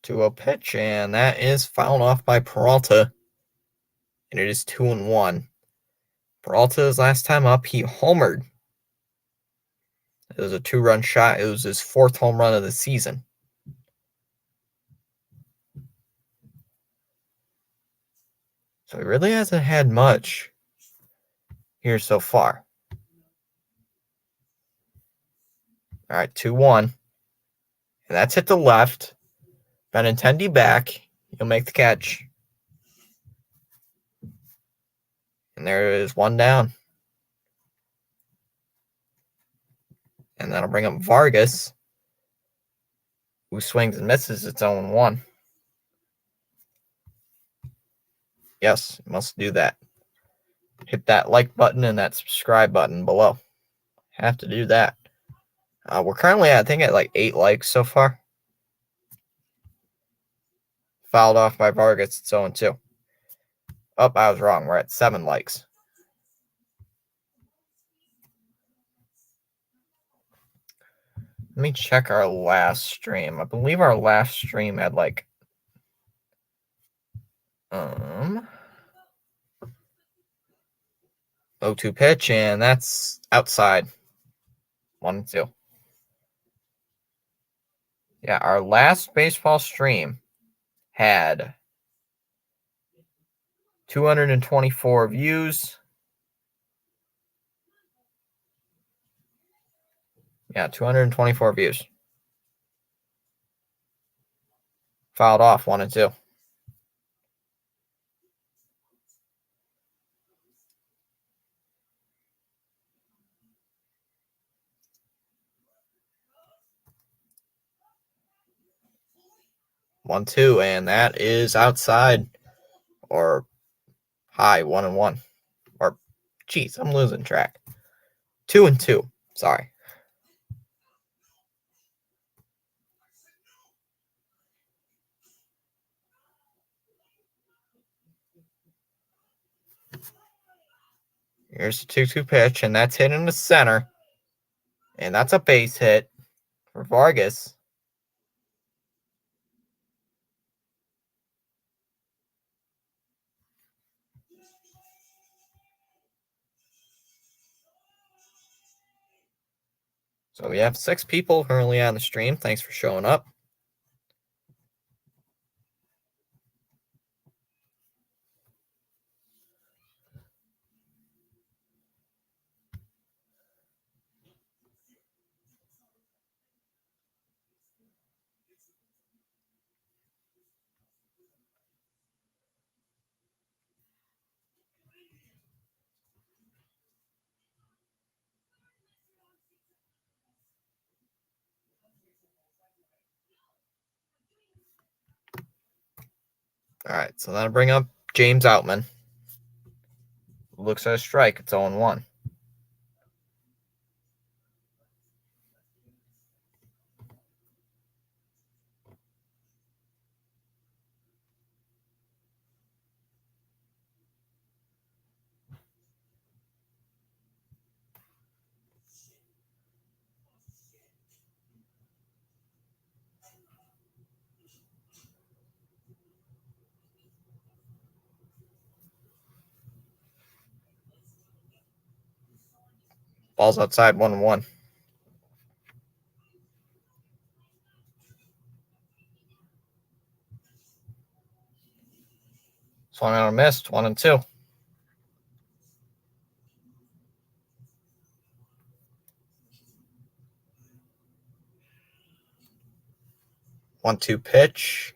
2-0 pitch, and that is fouled off by Peralta. And it is 2-1. Peralta's last time up, he homered. It was a 2-run shot. It was his 4th home run of the season. So he really hasn't had much here so far. All right, 2-1. And that's hit the left. Benintendi back. He'll make the catch. And there is 1 down. And that'll bring up Vargas, who swings and misses. It's 0-1. Yes, must do that. Hit that like button and that subscribe button below. Have to do that. We're currently, I think, at like 8 likes so far. Fouled off by Vargas. It's 0-2. Oh, I was wrong. We're at 7 likes. Let me check our last stream. I believe our last stream had like 0-2 pitch, and that's outside. 1-2. Yeah, our last baseball stream had 224 views. Yeah, 224 views. Fouled off 1-2. One, 2, and that is outside or high. 1-1. Or, geez, I'm losing track. 2-2. Sorry. Here's the 2-2 pitch, and that's hit in the center. And that's a base hit for Vargas. So we have 6 people currently on the stream. Thanks for showing up. All right, so that'll bring up James Outman. Looks at a strike. It's 0-1. Ball's outside 1-1. Swung on a missed. 1-2. 1-2 pitch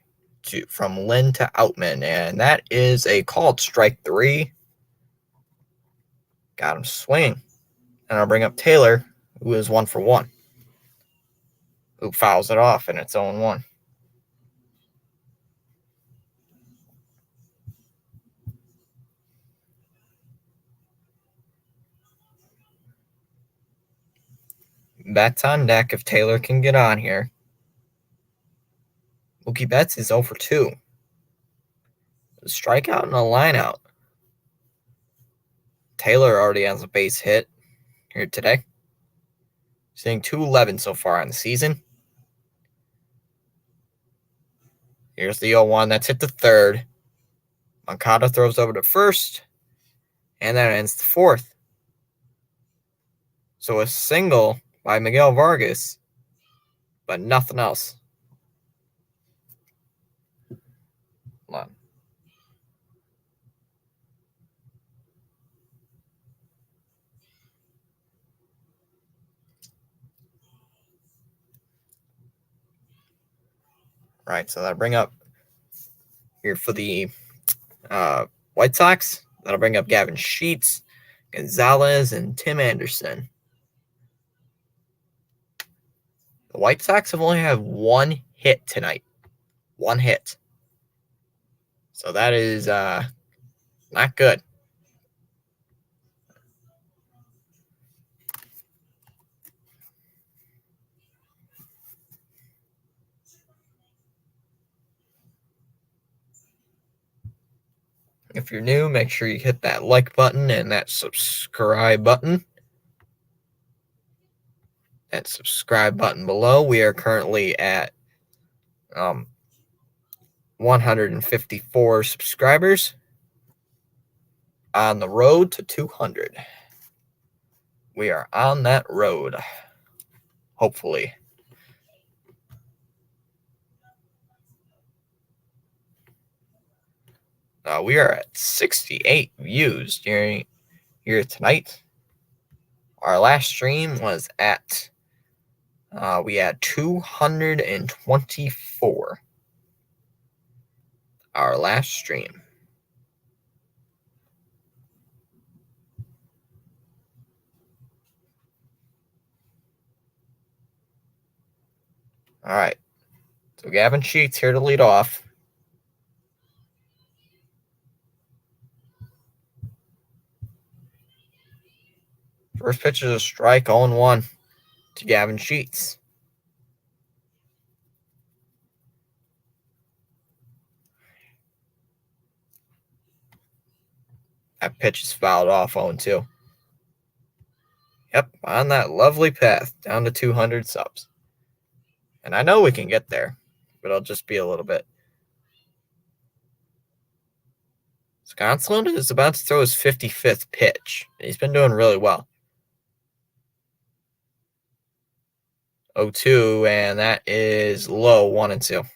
from Lynn to Outman, and that is a called strike 3. Got him swinging. And I'll bring up Taylor, who is 1 for 1. Who fouls it off, and it's 0-1. Bats on deck if Taylor can get on here. Mookie Betts is 0 for 2. A strikeout and a lineout. Taylor already has a base hit here today. He's hitting .211 so far on the season. Here's the 0-1. That's hit the third. Moncada throws over to first. And that ends the fourth. So a single by Miguel Vargas, but nothing else. Hold on. Right, so that'll bring up here for the White Sox. That'll bring up Gavin Sheets, Gonzalez, and Tim Anderson. The White Sox have only had one hit tonight. One hit. So that is not good. If you're new, make sure you hit that like button and that subscribe button. That subscribe button below. We are currently at 154 subscribers on the road to 200. We are on that road, hopefully. We are at 68 views during here tonight. Our last stream was at we had 224. Our last stream. All right. So Gavin Sheets here to lead off. First pitch is a strike, 0-1 to Gavin Sheets. That pitch is fouled off, 0-2. Yep, on that lovely path down to 200 subs. And I know we can get there, but it'll just be a little bit. Sconslund is about to throw his 55th pitch. He's been doing really well. 0-2, and that is low, 1-2.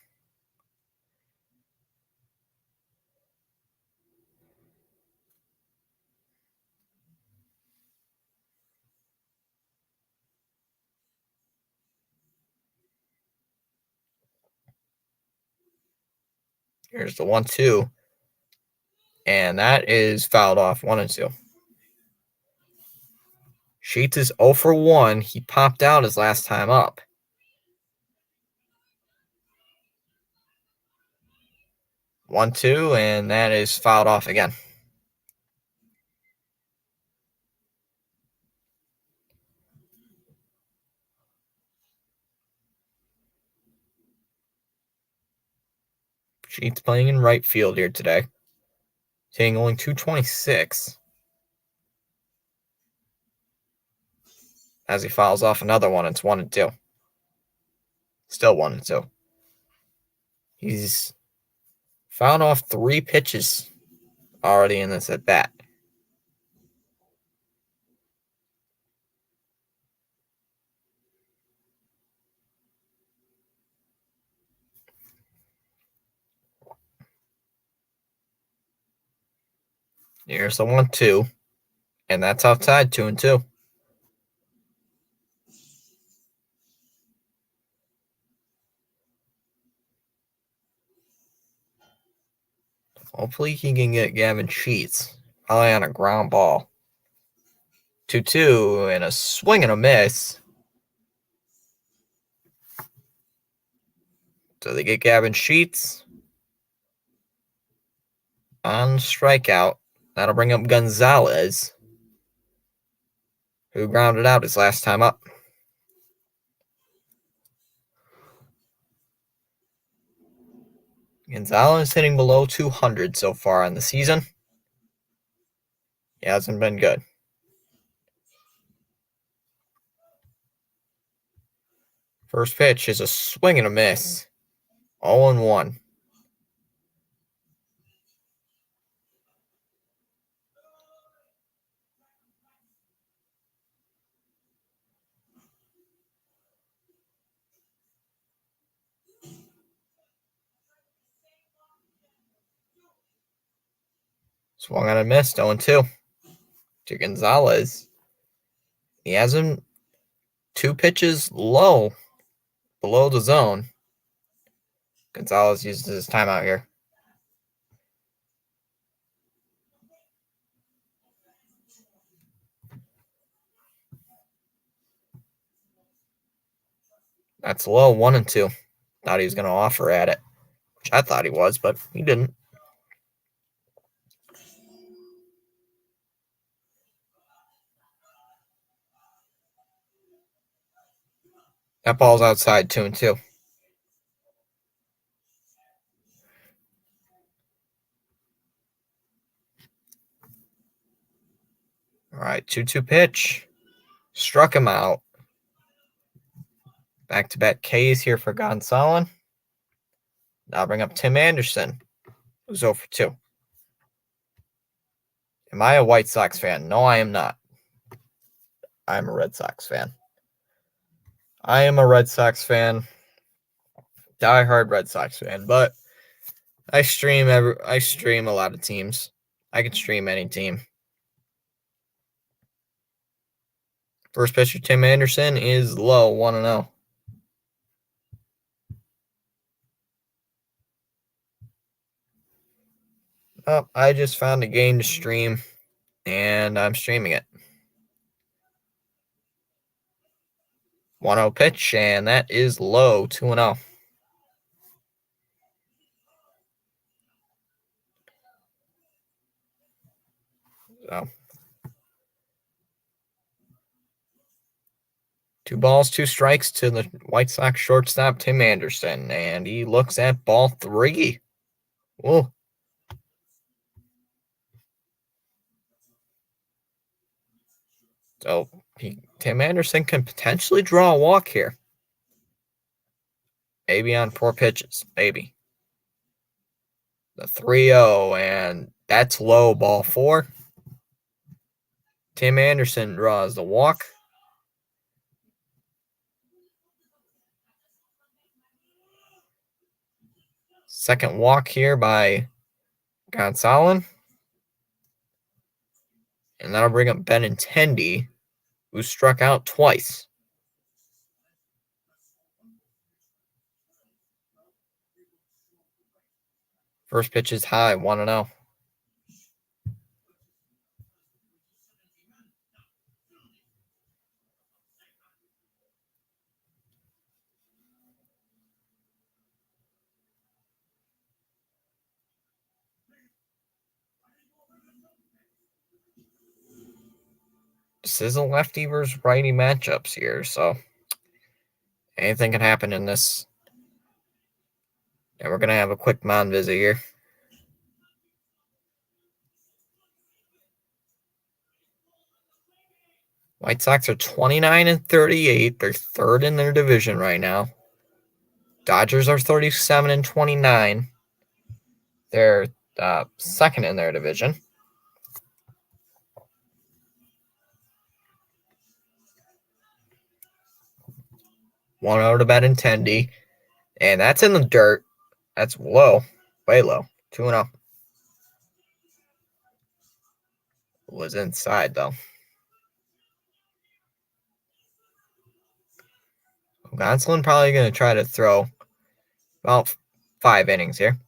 Here's the 1-2. And that is fouled off, 1-2. Sheets is 0 for 1. He popped out his last time up. 1-2, and that is fouled off again. Sheets playing in right field here today. Hitting only 226. As he fouls off another one, it's 1-2. Still 1-2. He's fouled off 3 pitches already in this at bat. Here's the 1-2. And that's outside, 2-2. Hopefully he can get Gavin Sheets. Probably on a ground ball. 2-2 and a swing and a miss. So they get Gavin Sheets on strikeout. That'll bring up Gonzalez, who grounded out his last time up. Gonzalez hitting below 200 so far in the season. He hasn't been good. First pitch is a swing and a miss. 0-1. Swung on and missed, 0-2 to Gonzalez. He has him 2 pitches low, below the zone. Gonzalez uses his timeout here. That's low, 1-2. Thought he was going to offer at it, which I thought he was, but he didn't. That ball's outside, 2-2. All right, 2-2 pitch. Struck him out. Back-to-back Ks here for Gonzalez. Now bring up Tim Anderson, who's 0-2. Am I a White Sox fan? No, I am not. I am a Red Sox fan. Die-hard Red Sox fan, but I stream a lot of teams. I can stream any team. First pitcher Tim Anderson is low, 1-0. Oh, I just found a game to stream, and I'm streaming it. 1-0 pitch, and that is low, 2-0. So, 2 balls, 2 strikes to the White Sox shortstop, Tim Anderson, and he looks at ball 3. Whoa. So, Tim Anderson can potentially draw a walk here. Maybe on 4 pitches, maybe. The 3-0, and that's low, ball 4. Tim Anderson draws the walk. Second walk here by Gonzalez. And that'll bring up Benintendi, who struck out twice. First pitch is high, 1-0. This is a lefty versus righty matchups here, so anything can happen in this. And we're going to have a quick mound visit here. White Sox are 29-38. They're third in their division right now. Dodgers are 37-29. They're second in their division. One out of Benintendi. And that's in the dirt. That's low. Way low. 2-0. Was inside, though. Gonsolin probably going to try to throw about 5 innings here.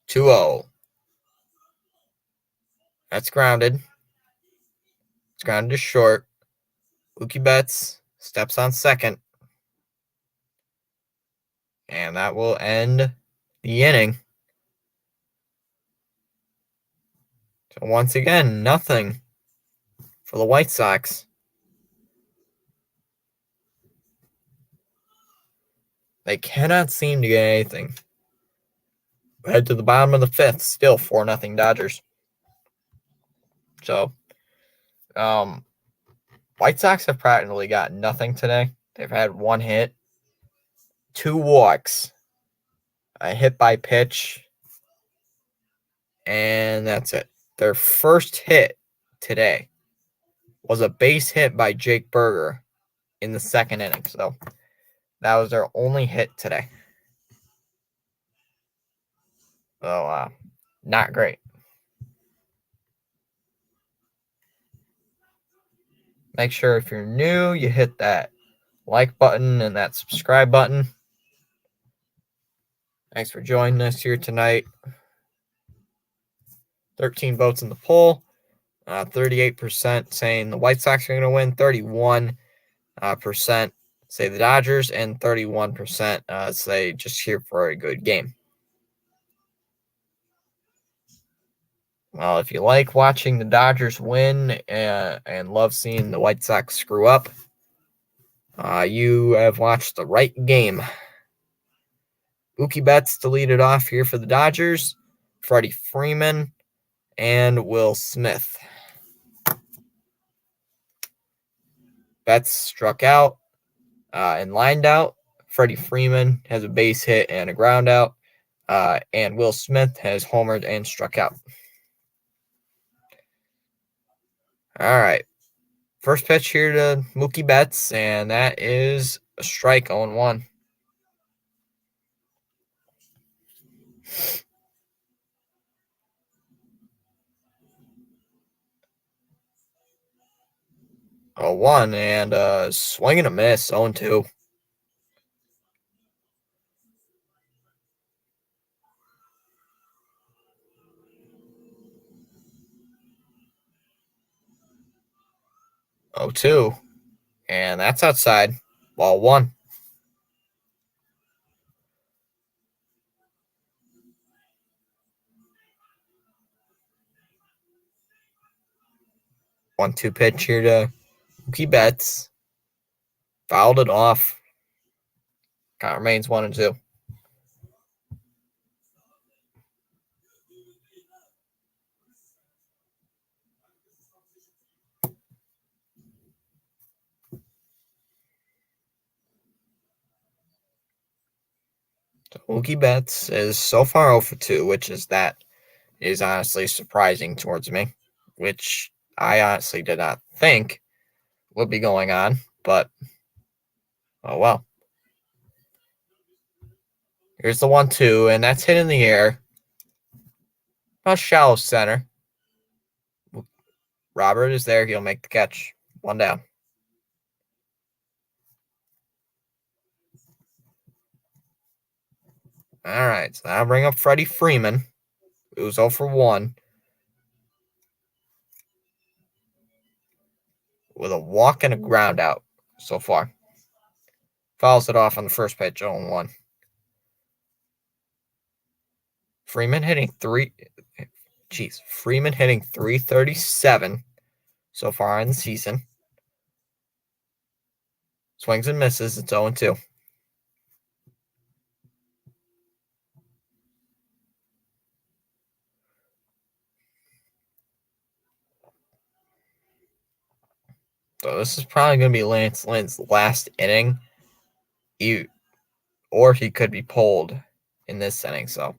Two 0. That's grounded. It's grounded to short. Mookie Betts steps on second. And that will end the inning. So once again, nothing for the White Sox. They cannot seem to get anything. Head to the bottom of the 5th, still 4-0 Dodgers. So, White Sox have practically got nothing today. They've had 1 hit, 2 walks, a hit by pitch, and that's it. Their first hit today was a base hit by Jake Berger in the 2nd inning. So That was their only hit today. So, not great. Make sure if you're new, you hit that like button and that subscribe button. Thanks for joining us here tonight. 13 votes in the poll. 38% saying the White Sox are going to win. 31% say the Dodgers, and 31% say just here for a good game. Well, if you like watching the Dodgers win and love seeing the White Sox screw up, you have watched the right game. Mookie Betts to lead it off here for the Dodgers, Freddie Freeman, and Will Smith. Betts struck out and lined out. Freddie Freeman has a base hit and a ground out. And Will Smith has homered and struck out. All right. First pitch here to Mookie Betts, and that is a strike, 0-1. A 1 and swing and a miss, 0-2. Oh, 2. And that's outside. Ball 1. 1-2 pitch here to Mookie Betts. Fouled it off. Count remains 1-2. So Mookie Betts is so far 0-2, which is honestly surprising towards me, which I honestly did not think would be going on, but oh well. Here's the 1-2, and that's hit in the air. About shallow center. Robert is there. He'll make the catch. 1 down. All right, so now bring up Freddie Freeman, who's 0-1 with a walk and a ground out so far. Fouls it off on the first pitch, 0-1. Freeman hitting 337 so far in the season. Swings and misses, it's 0-2. So this is probably going to be Lance Lynn's last inning. Or he could be pulled in this inning. So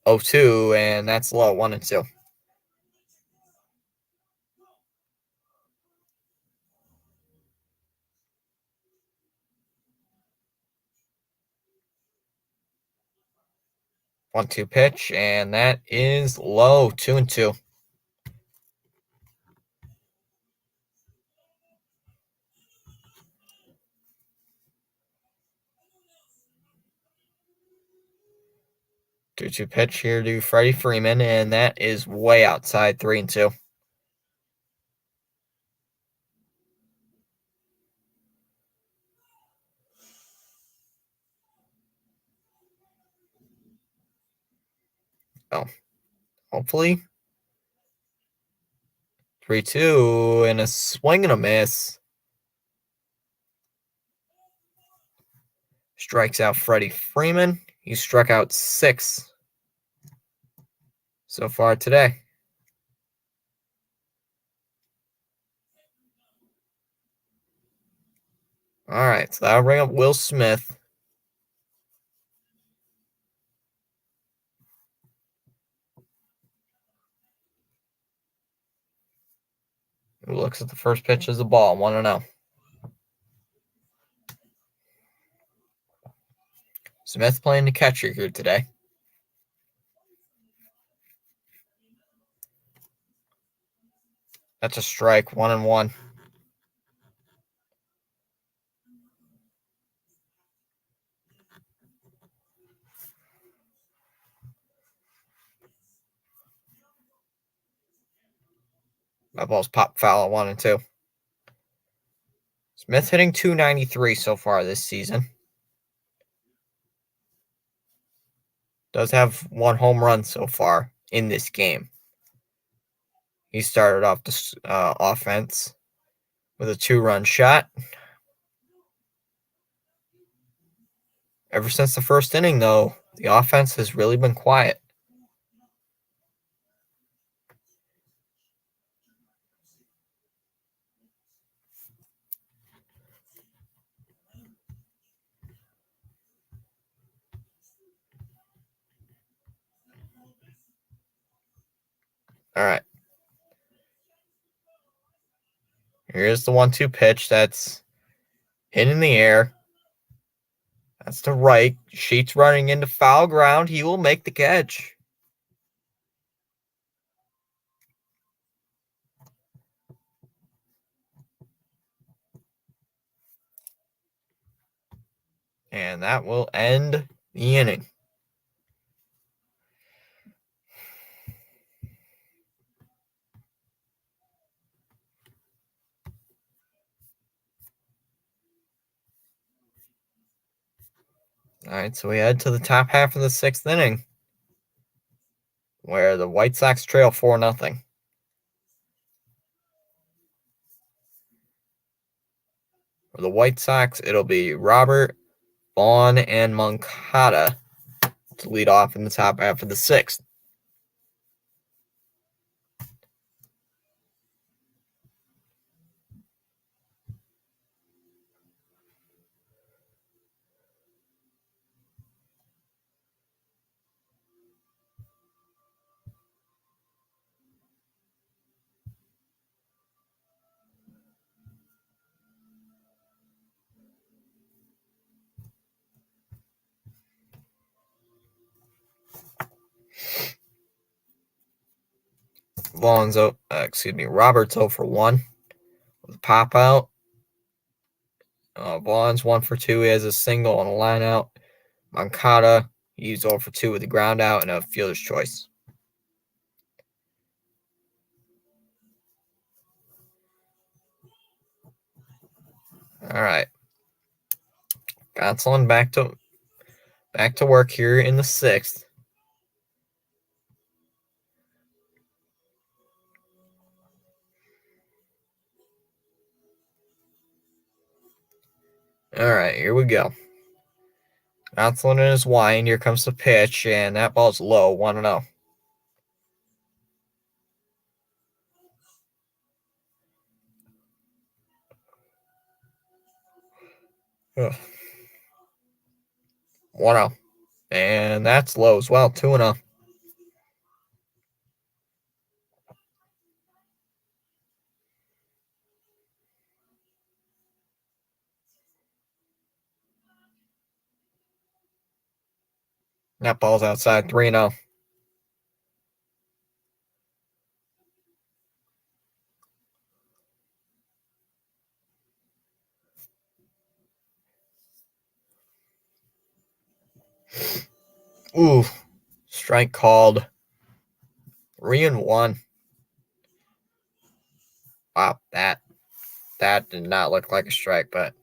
0-2, and that's low, 1-2. One-two pitch, and that is low, 2-2. Two-two pitch here to Freddie Freeman, and that is way outside, 3-2. Oh, hopefully 3-2, and a swing and a miss. Strikes out Freddie Freeman. He struck out 6 so far today. All right, so that'll bring up Will Smith. Who looks at the first pitch as a ball, 1-0. Smith playing the catcher here today. That's a strike, 1-1. That ball's popped foul at 1-2. Smith hitting .293 so far this season. Does have one home run so far in this game. He started off the offense with a 2-run shot. Ever since the first inning, though, the offense has really been quiet. All right. Here's the 1-2 pitch that's hit in the air. That's to right. Sheets running into foul ground. He will make the catch. And that will end the inning. All right, so we head to the top half of the 6th inning, where the White Sox trail 4-0. For the White Sox, it'll be Robert, Vaughn, and Moncada to lead off in the top half of the 6th. Robert's 0 for 1 with a pop out. Vaughn's 1 for 2. He has a single and a line out. Moncada, he's 0 for 2 with a ground out and a fielder's choice. All right. Gonsolin back to work here in the 6th. All right, here we go. Gonsolin in his wind. Here comes the pitch, and that ball's low, 1-0. Ugh. 1-0. And that's low as well, 2-0. That ball's outside, 3-0. Ooh, strike called. 3-1. Wow, that did not look like a strike, but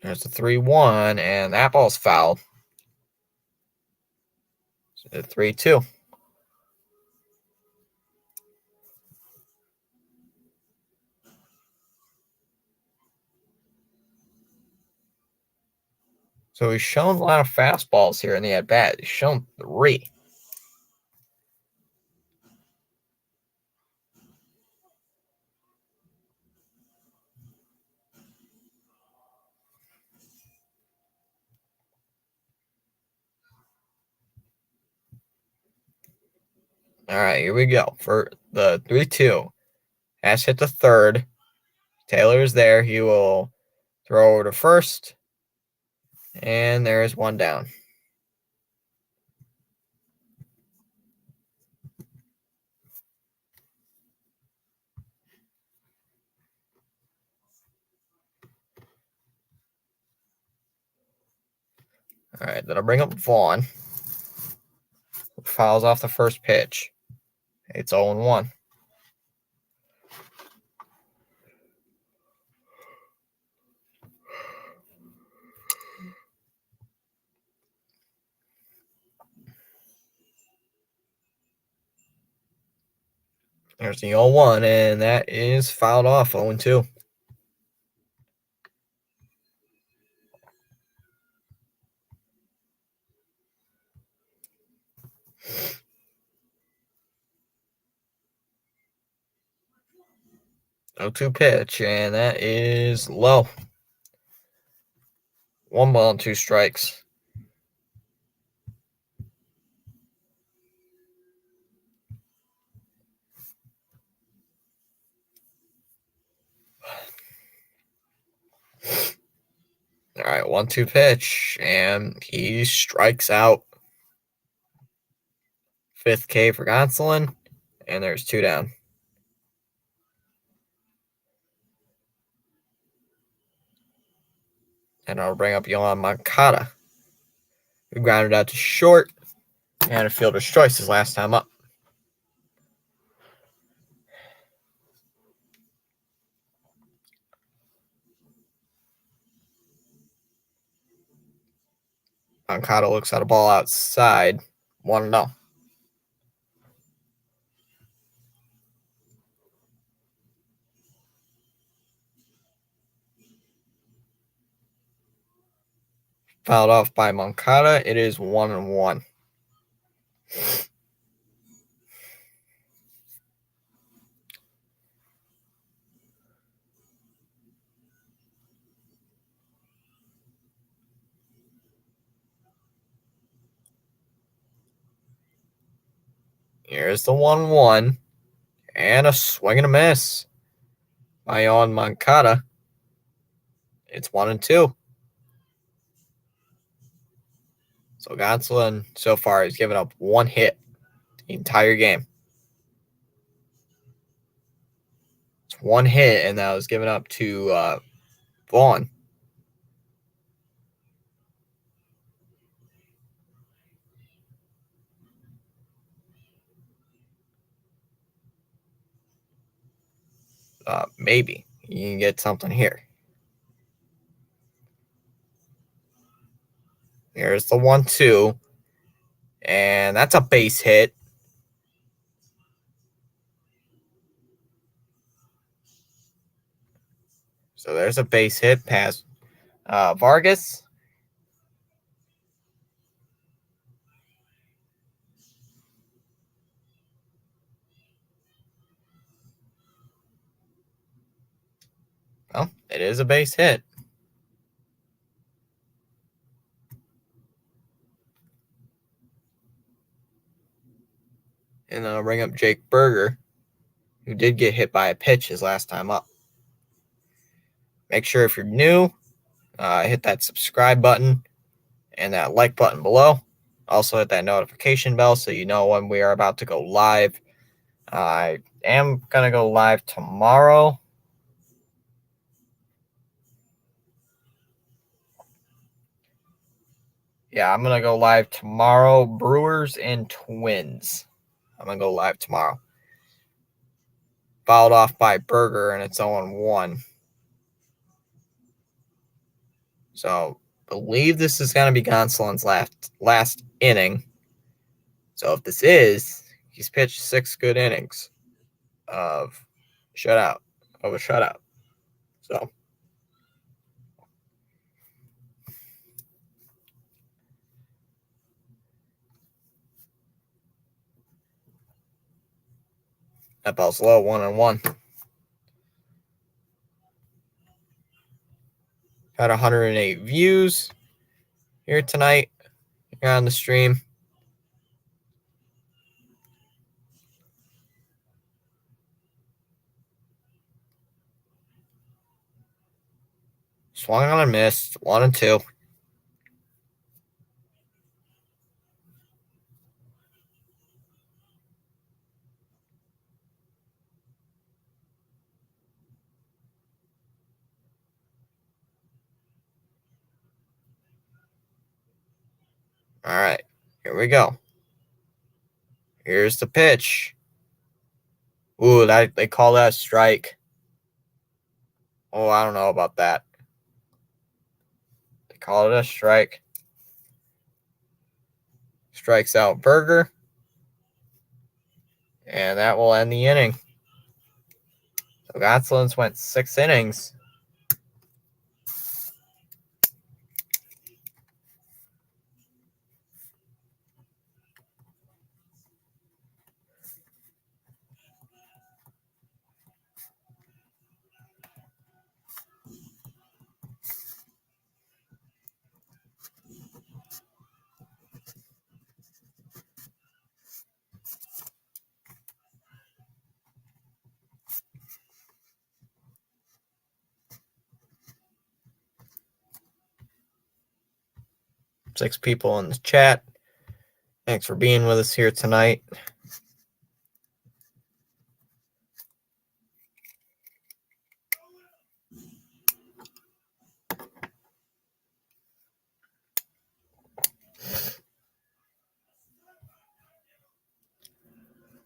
there's a 3-1, and that ball's fouled. So 3-2. So he's shown a lot of fastballs here in the at-bat. He's shown 3. All right, here we go for the 3-2. Has hit the third. Taylor is there. He will throw over to first. And there is one down. All right, that'll bring up Vaughn. Fouls off the first pitch. It's 0-1. There's the 0-1, and that is fouled off, 0-2. No-2 pitch, and that is low. 1 ball and 2 strikes. All right, 1-2 pitch, and he strikes out. 5th K for Gonsolin, and there's 2 down. And I'll bring up Yohan Moncada, who grounded out to short, and a fielder's choice his last time up. Moncada looks at a ball outside. 1-0. Fouled off by Moncada. It is 1-1. Here's the 1-1. And a swing and a miss by Yohan Moncada. It's 1-2. So Gonsolin so far has given up 1 hit the entire game. It's 1 hit, and that was given up to Vaughn. Maybe you can get something here. Here's the 1-2. And that's a base hit. So there's a base hit past Vargas. Well, it is a base hit. And I'll bring up Jake Berger, who did get hit by a pitch his last time up. Make sure if you're new, hit that subscribe button and that like button below. Also hit that notification bell so you know when we are about to go live. I am going to go live tomorrow. Yeah, I'm going to go live tomorrow. Brewers and Twins. I'm going to go live tomorrow. Fouled off by Berger, and it's 0-1. So, believe this is going to be Gonsolin's last inning. So, if this is, he's pitched 6 good innings of a shutout. So, that ball's low, 1-1. Had 108 views here tonight here on the stream. Swung on and missed. 1-2. All right, here we go. Here's the pitch. Ooh, they call that a strike. Oh, I don't know about that. They call it a strike. Strikes out Berger. And that will end the inning. So Gonsolins went 6 innings. Six people in the chat. Thanks for being with us here tonight.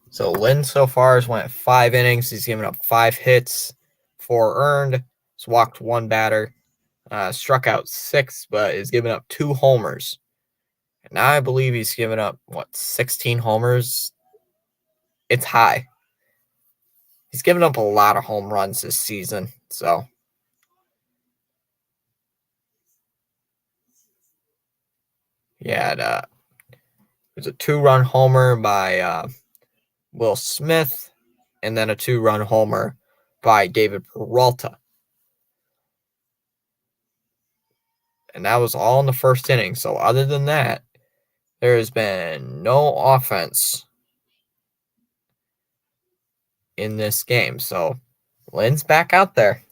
So Lynn so far has went 5 innings. He's given up 5 hits, 4 earned. He's walked 1 batter, struck out 6, but has given up 2 homers. And now I believe he's given up 16 homers. It's high. He's given up a lot of home runs this season. So he had it was a 2-run homer by Will Smith, and then a 2-run homer by David Peralta. And that was all in the first inning. So other than that, there has been no offense in this game. So Lynn's back out there.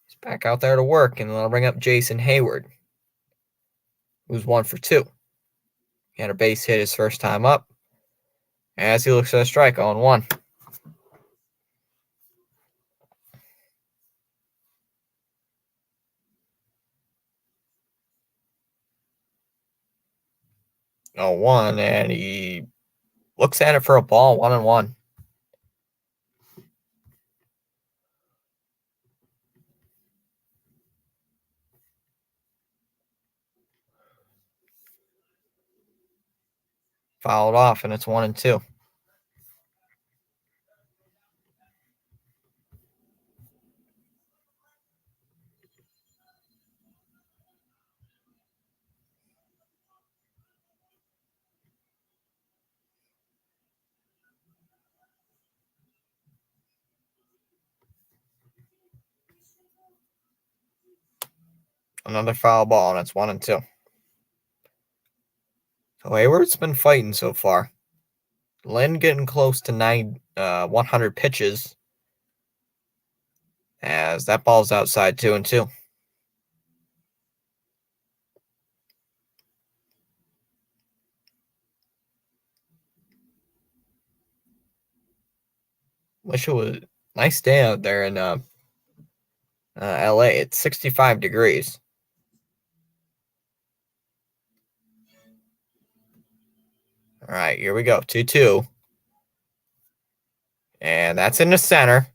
He's back out there to work, and then I'll bring up Jason Hayward, who's 1 for 2. He had a base hit his first time up, as he looks at a strike on 1. Oh, 1, and he looks at it for a ball, 1-1. Fouled off, and it's 1-2. Another foul ball, and it's 1-2. So Hayward's been fighting so far. Lynn getting close to 100 pitches, as that ball's outside 2-2. Wish it was a nice day out there in LA. It's 65 degrees. All right, here we go. 2-2. And that's in the center.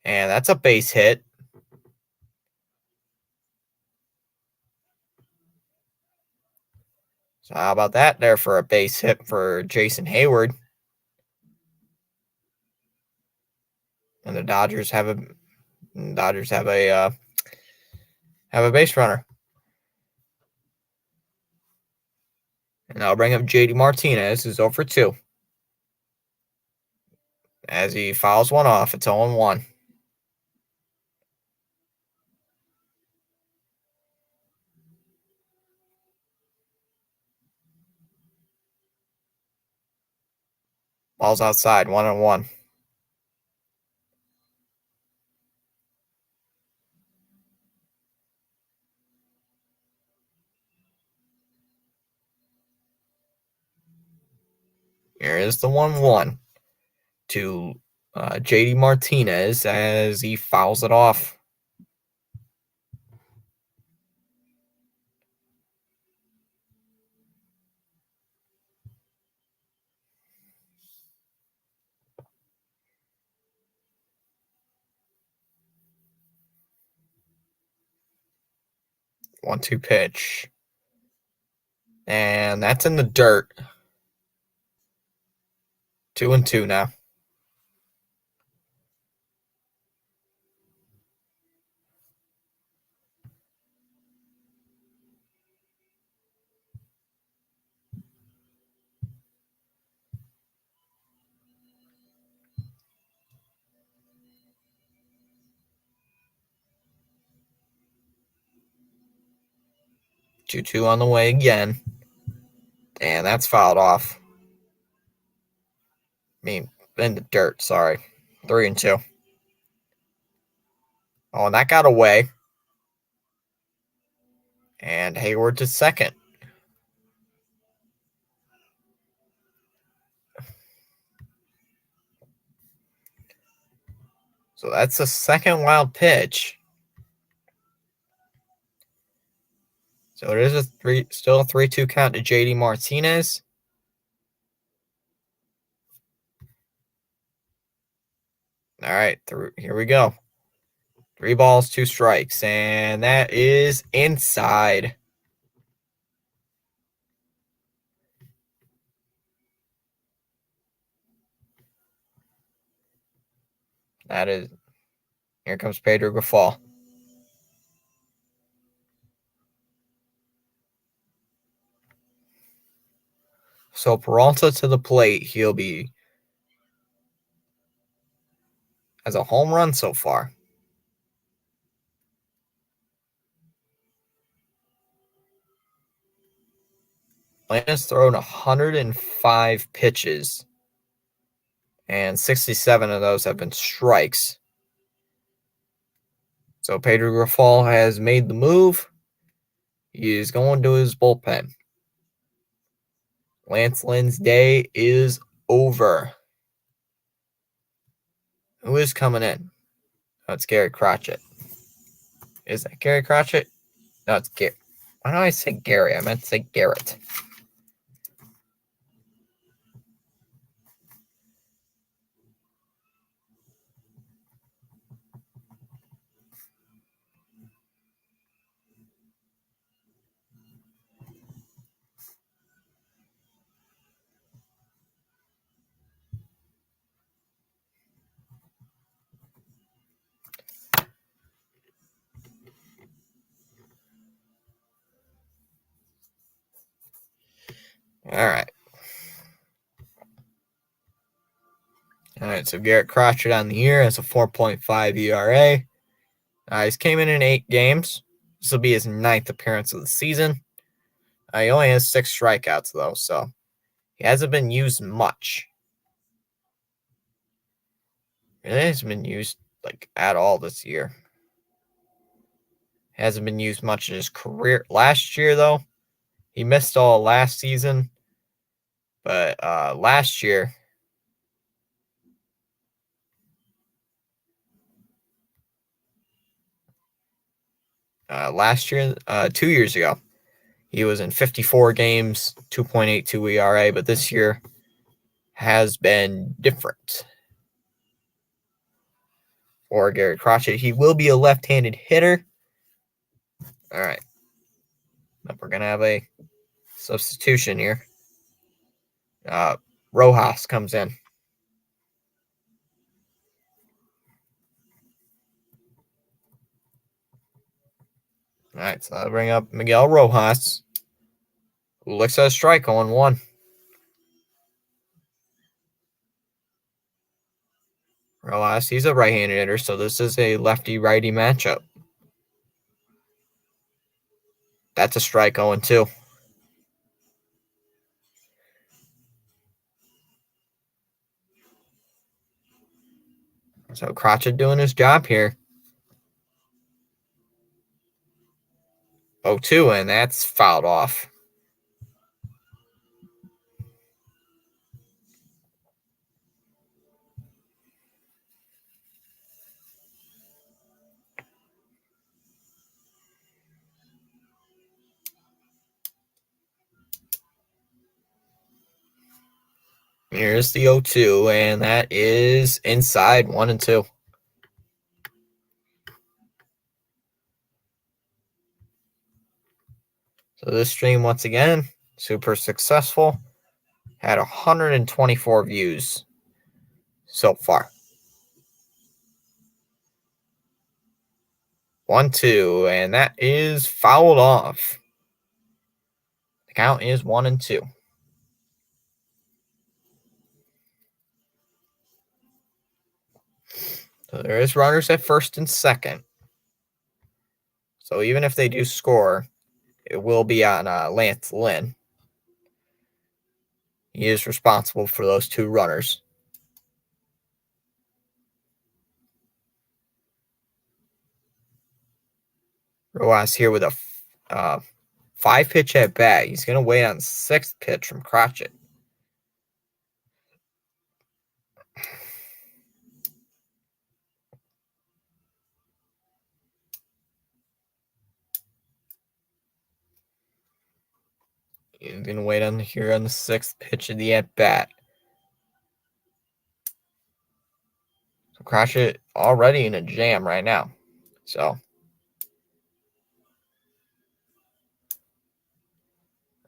And that's a base hit. So how about that there for a base hit for Jason Hayward? And the Dodgers have a base runner. And I'll bring up JD Martinez, who's 0 for 2. As he fouls one off, it's 0-1. Ball's outside, 1-1. is the 1-1 to JD Martinez as he fouls it off. One-two pitch. And that's in the dirt. 2-2 now. Two on the way again. And that's fouled off. I mean, in the dirt, sorry. 3-2. Oh, and that got away. And Hayward to second. So that's the second wild pitch. So it is still a 3-2 count to JD Martinez. All right, here we go. 3 balls, 2 strikes, and that is inside. That is, here comes Pedro Grifol. So Peralta to the plate. He'll be as a home run so far. Atlanta's thrown 105 pitches, and 67 of those have been strikes. So Pedro Grifol has made the move. He is going to his bullpen. Lance Lynn's day is over. Who is coming in? Oh, it's Gary Crotchet. Is that Gary Crotchet? No, it's Gary. Why do I say Gary? I meant to say Garrett. All right. All right, so Garrett Crotchet on the year has a 4.5 ERA. He's came in 8 games. This will be his 9th appearance of the season. He only has 6 strikeouts, though, so he hasn't been used much. He hasn't been used, at all this year. Hasn't been used much in his career. Last year, though, he missed all last season. But last year, last year, 2 years ago, he was in 54 games, 2.82 ERA, but this year has been different for Gary Crotchet. He will be a left-handed hitter. All right. We're going to have a substitution here. Rojas comes in. All right, so I'll bring up Miguel Rojas, who looks at a strike on 1. Rojas, he's a right-handed hitter, so this is a lefty-righty matchup. That's a strike 0-2. So Crotchet doing his job here. 0-2, and that's fouled off. Here's the 0-2, and that is inside 1-2. So this stream, once again, super successful. Had 124 views so far. 1-2, and that is fouled off. The count is 1-2. So there is runners at first and second. So even if they do score, it will be on Lance Lynn. He is responsible for those two runners. Rojas here with a 5-pitch at bat. He's going to wait on the 6th pitch from Crotchet. He's going to wait on the 6th pitch of the at bat. So Crotchet already in a jam right now. So, all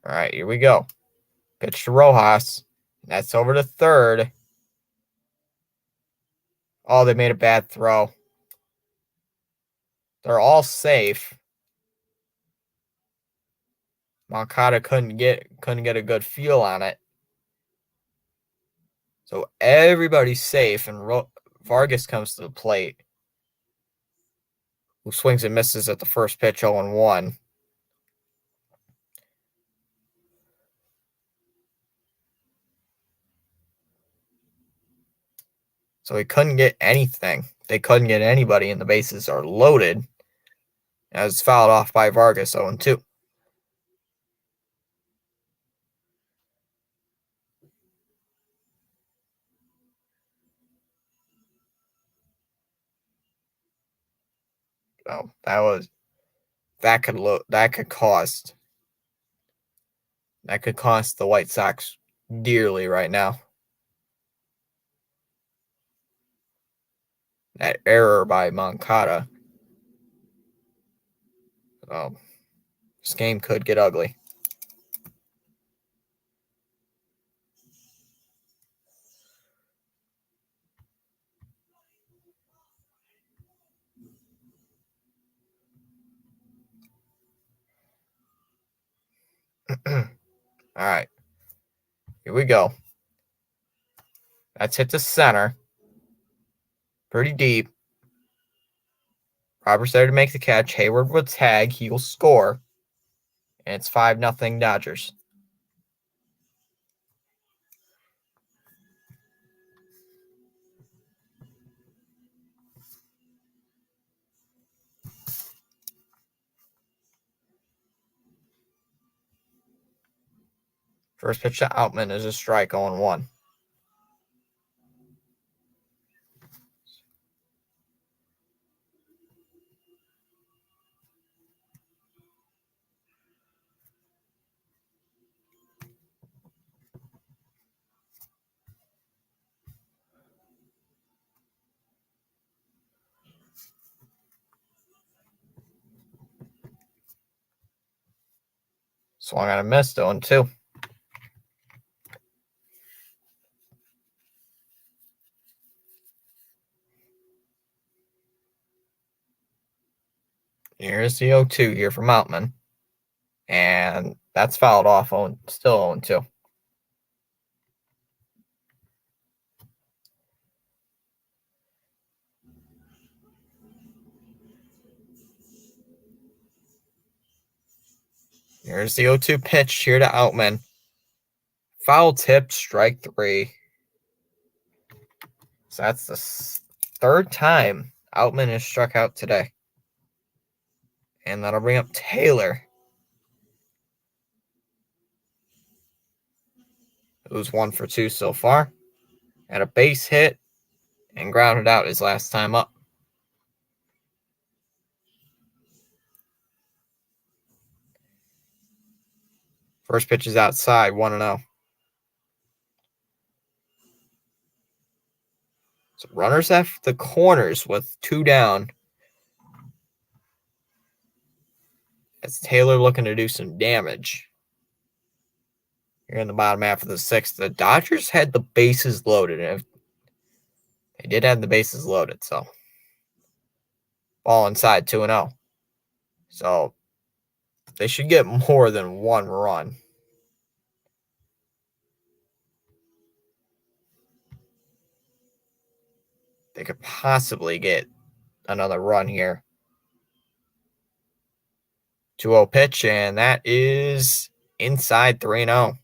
right, here we go. Pitch to Rojas. That's over to third. Oh, they made a bad throw. They're all safe. Moncada couldn't get a good feel on it. So everybody's safe, and Vargas comes to the plate, who swings and misses at the first pitch, 0-1. So he couldn't get anything. They couldn't get anybody, and the bases are loaded. As fouled off by Vargas, 0-2. So that could cost the White Sox dearly right now. That error by Moncada. This game could get ugly. All right. Here we go. That's hit to center. Pretty deep. Roberts there to make the catch. Hayward will tag. He will score. And it's 5-0 Dodgers. First pitch to Outman is a strike, 0-1. Swung on a miss, 0-2. Here's the 0-2 here from Outman. And that's fouled off, still 0-2. Here's the 0-2 pitch here to Outman. Foul tip, strike 3. So that's the third time Outman has struck out today. And that'll bring up Taylor, who's 1 for 2 so far. Had a base hit and grounded out his last time up. First pitch is outside, 1-0. So runners at the corners with 2 down. It's Taylor looking to do some damage. Here in the bottom half of the 6th, the Dodgers had the bases loaded. And they did have the bases loaded, so ball inside 2-0. So they should get more than 1 run. They could possibly get another run here. 2-0 pitch, and that is inside 3-0.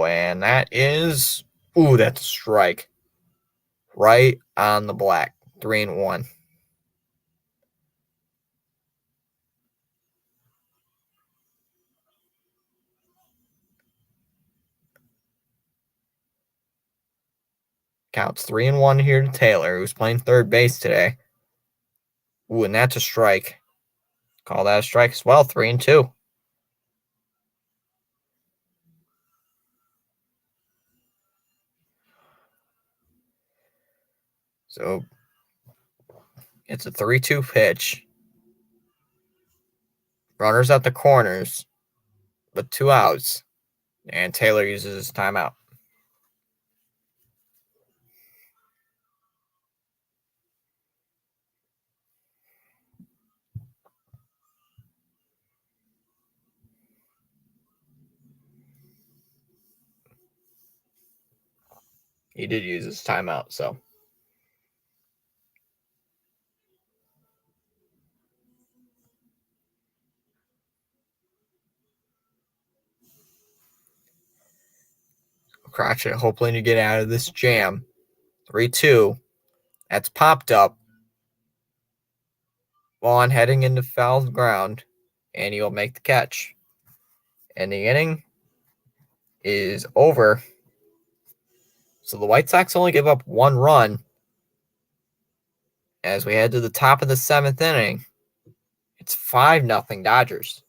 And that is, that's a strike. Right on the black. 3-1. Counts 3-1 here to Taylor, who's playing third base today. And that's a strike. Call that a strike as well. 3-2. So it's a 3-2 pitch. Runners at the corners with 2 outs. And Taylor uses his timeout. He did use his timeout, so. Crotchet hoping to get out of this jam. 3-2. That's popped up. Vaughn heading into foul ground, and he'll make the catch. And the inning is over. So the White Sox only give up 1 run as we head to the top of the 7th inning. It's 5-0 Dodgers.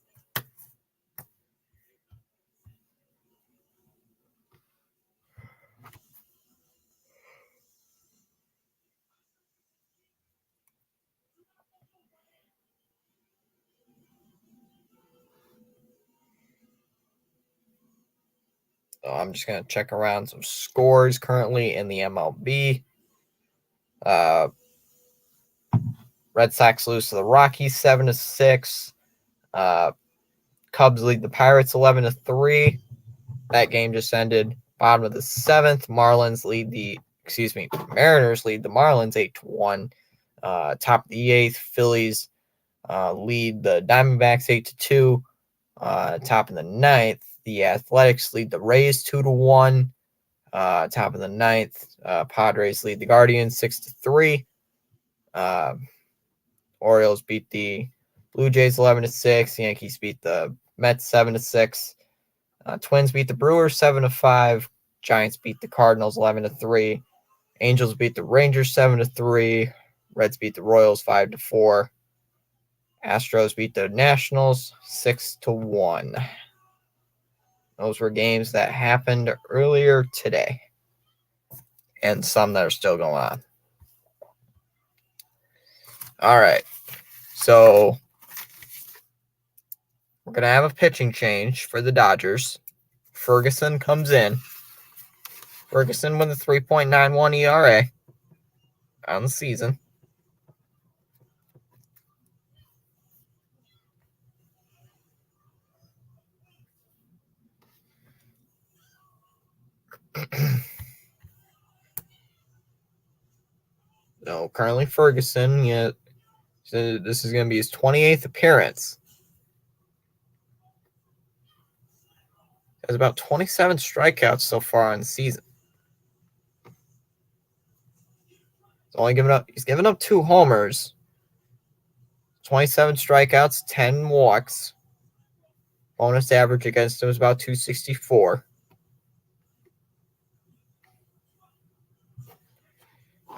So I'm just going to check around some scores currently in the MLB. Red Sox lose to the Rockies 7-6. Cubs lead the Pirates 11-3. That game just ended. Bottom of the 7th, Mariners lead the Marlins 8-1. Top of the 8th, Phillies lead the Diamondbacks 8-2. Top of the 9th, the Athletics lead the Rays 2-1. Top of the 9th, Padres lead the Guardians 6-3. Orioles beat the Blue Jays 11-6. Yankees beat the Mets 7-6. Twins beat the Brewers 7-5. Giants beat the Cardinals 11-3. Angels beat the Rangers 7-3. Reds beat the Royals 5-4. Astros beat the Nationals 6-1. Those were games that happened earlier today, and some that are still going on. All right, so we're going to have a pitching change for the Dodgers. Ferguson comes in. Ferguson with a 3.91 ERA on the season. So currently Ferguson, so this is going to be his 28th appearance. Has about 27 strikeouts so far on the season. He's given up 2 homers, 27 strikeouts, 10 walks. Bonus average against him is about 264.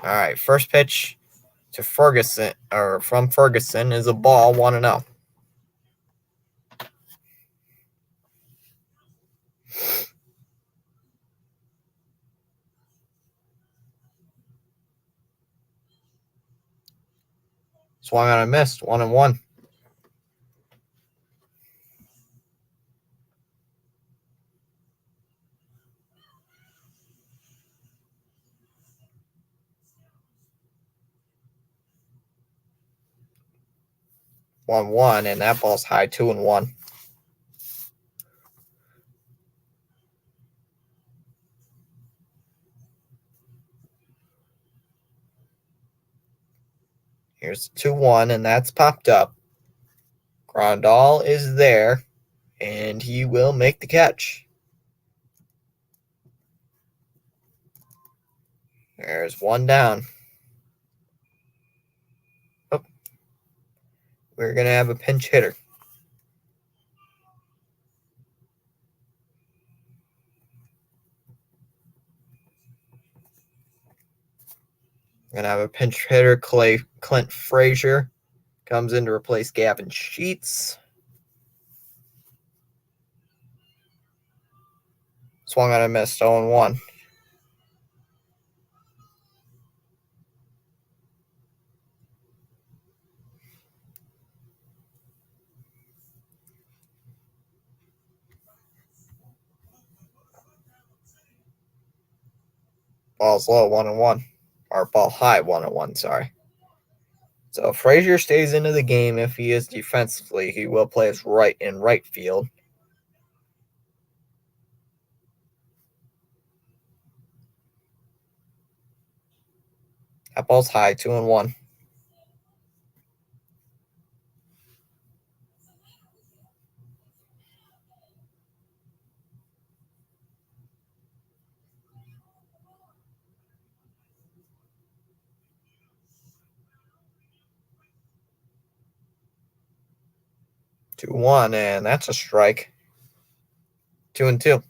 All right, first pitch to Ferguson, or from Ferguson, is a ball, 1-0. Swung on and missed, 1-1. And that ball's high, 2-1. Here's 2-1, and that's popped up. Grandal is there, and he will make the catch. There's one down. Oh, we're going to have a pinch hitter. Going to have a pinch hitter, Clint Frazier comes in to replace Gavin Sheets. Swung on and missed, 0-1. Ball's low, 1-1. Or ball high, 1-1, sorry. So Frazier stays into the game. If he is defensively, he will play as right field. That ball's high, 2-1. Two one, and that's a strike. 2-2.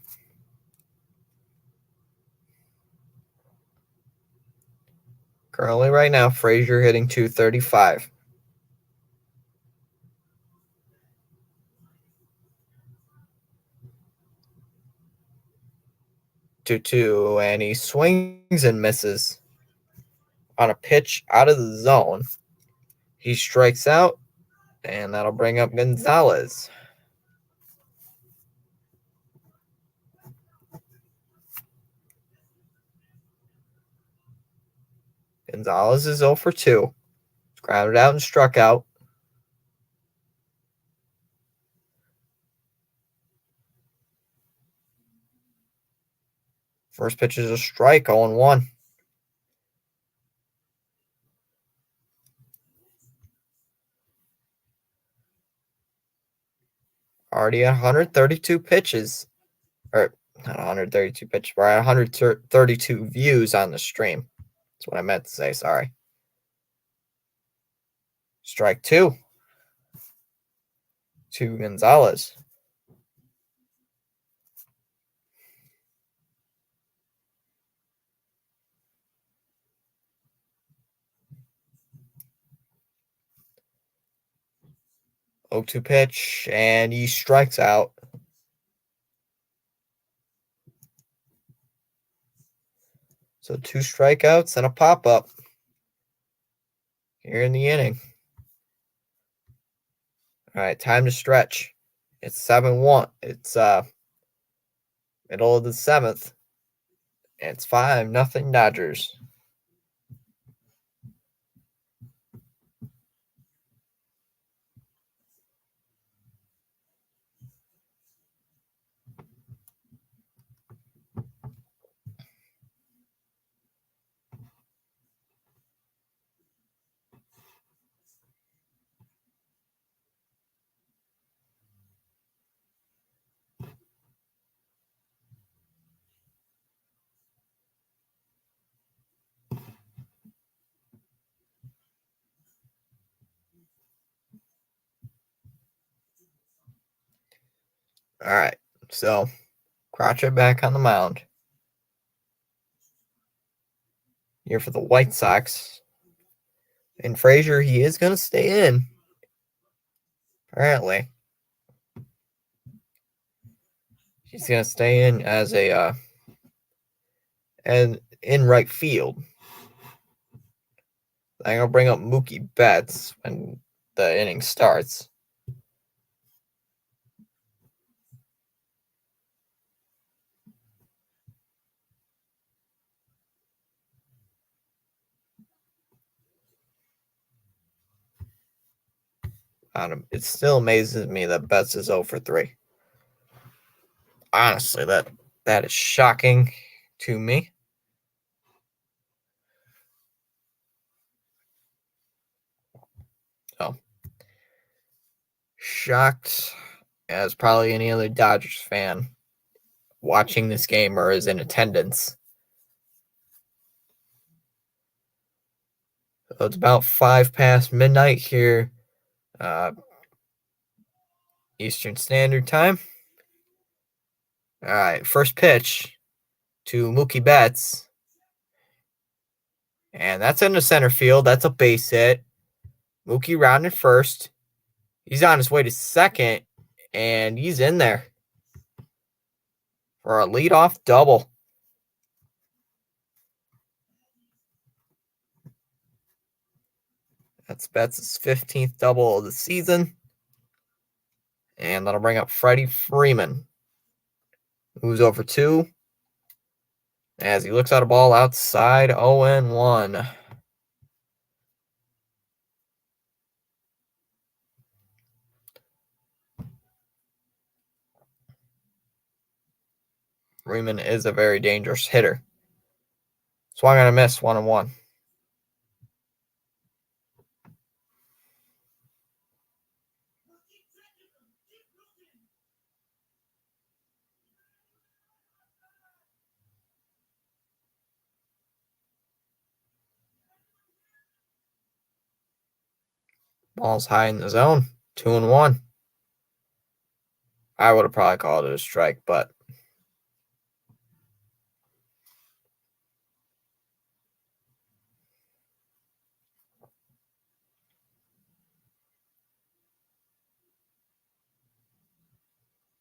Currently, right now, Frazier hitting .235. 2-2, and he swings and misses on a pitch out of the zone. He strikes out, and that'll bring up Gonzalez. Gonzalez is 0 for 2. Grounded out and struck out. First pitch is a strike, 0-1. Already at 132 pitches. Or not 132 pitches, we're at 132 views on the stream. That's what I meant to say, sorry. Strike 2 to Gonzalez. Oh, 2 pitch, and he strikes out. So 2 strikeouts and a pop-up here in the inning. All right, time to stretch. It's 7-1. It's middle of the 7th. It's 5-0 Dodgers. All right, so Crotcher back on the mound. here for the White Sox. And Frazier, he is going to stay in. Apparently. He's going to stay in as a and in right field. I'm going to bring up Mookie Betts when the inning starts. It still amazes me that Betts is 0 for 3. Honestly, that is shocking to me. So, shocked as probably any other Dodgers fan watching this game or is in attendance. So it's about 5 past midnight here, Eastern Standard Time. All right, first pitch to Mookie Betts. And that's in the center field. That's a base hit. Mookie rounded first. He's on his way to second, and he's in there for a leadoff double. That's Betts' 15th double of the season. And that'll bring up Freddie Freeman, who's over 2. As he looks at a ball outside, 0-1. Freeman is a very dangerous hitter. Swung on a miss, 1-1. Ball's high in the zone, 2-1. I would have probably called it a strike, but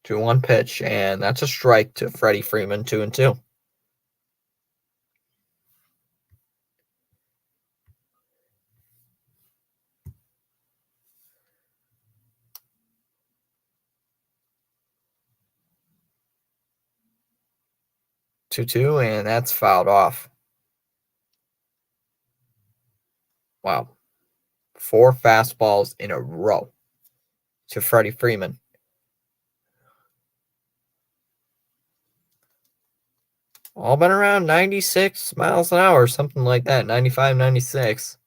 2-1 pitch, and that's a strike to Freddie Freeman, 2-2. And that's fouled off. Wow. 4 fastballs in a row to Freddie Freeman. All been around 96 miles an hour, something like that, 95, 96.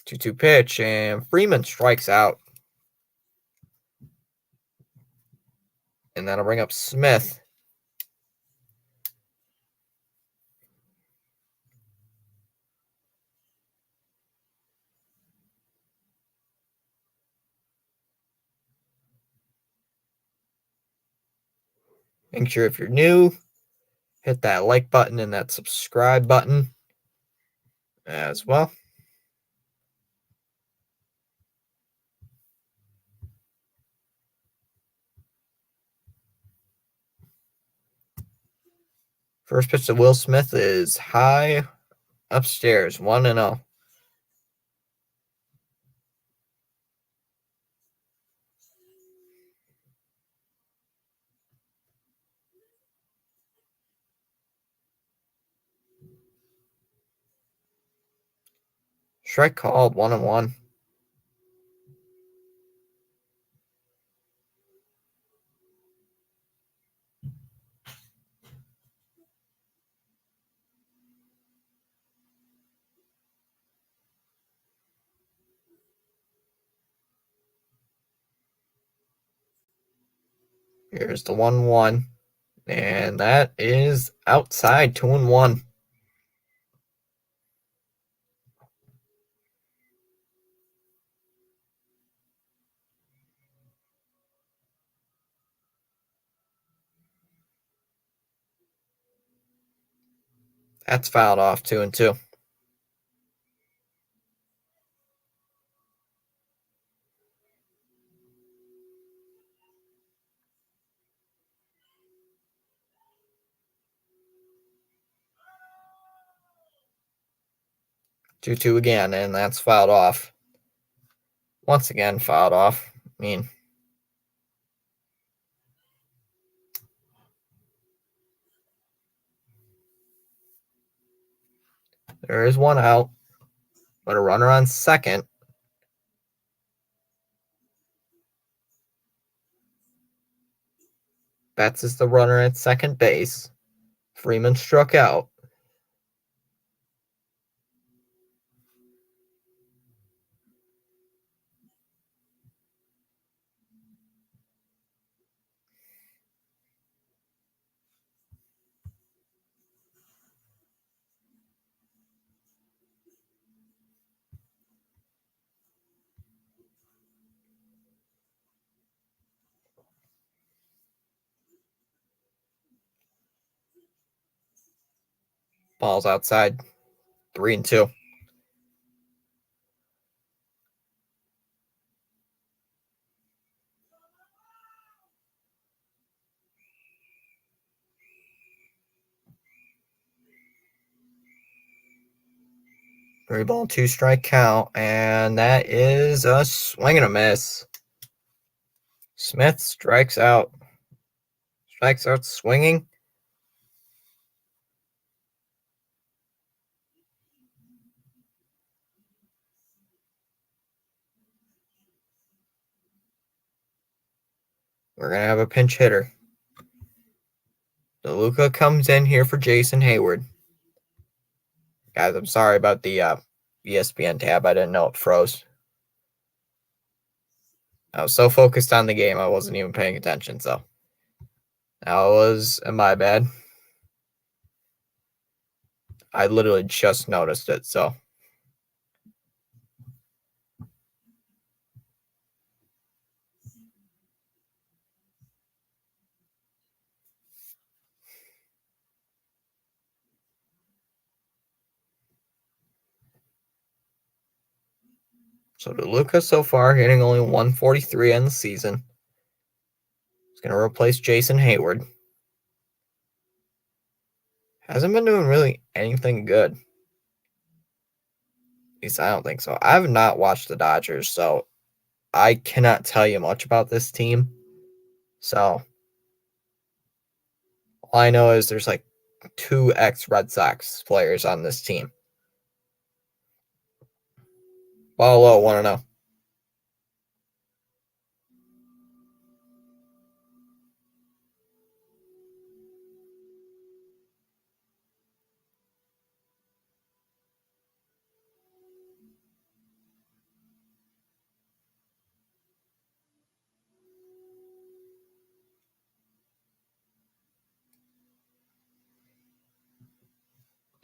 2-2 pitch, and Freeman strikes out. And that'll bring up Smith. Make sure if you're new, hit that like button and that subscribe button as well. First pitch to Will Smith is high upstairs, 1-0. Strike called, 1-1. Here's the 1-1. And that is outside, 2-1. That's fouled off 2-2. Two again, and that's fouled off. Once again, fouled off. I mean, there is one out, but a runner on second. Betts is the runner at second base. Freeman struck out. Ball's outside. 3-2. Three ball, 2-strike count, and that is a swing and a miss. Smith strikes out. Strikes out swinging. We're going to have a pinch hitter. DeLuca comes in here for Jason Hayward. Guys, I'm sorry about the ESPN tab. I didn't know it froze. I was so focused on the game, I wasn't even paying attention. So that was my bad. I literally just noticed it. So DeLuca so far hitting only 143 in the season. He's going to replace Jason Hayward. Hasn't been doing really anything good. At least I don't think so. I have not watched the Dodgers, so I cannot tell you much about this team. So all I know is there's like 2 ex-Red Sox players on this team. Ball low, 1-0.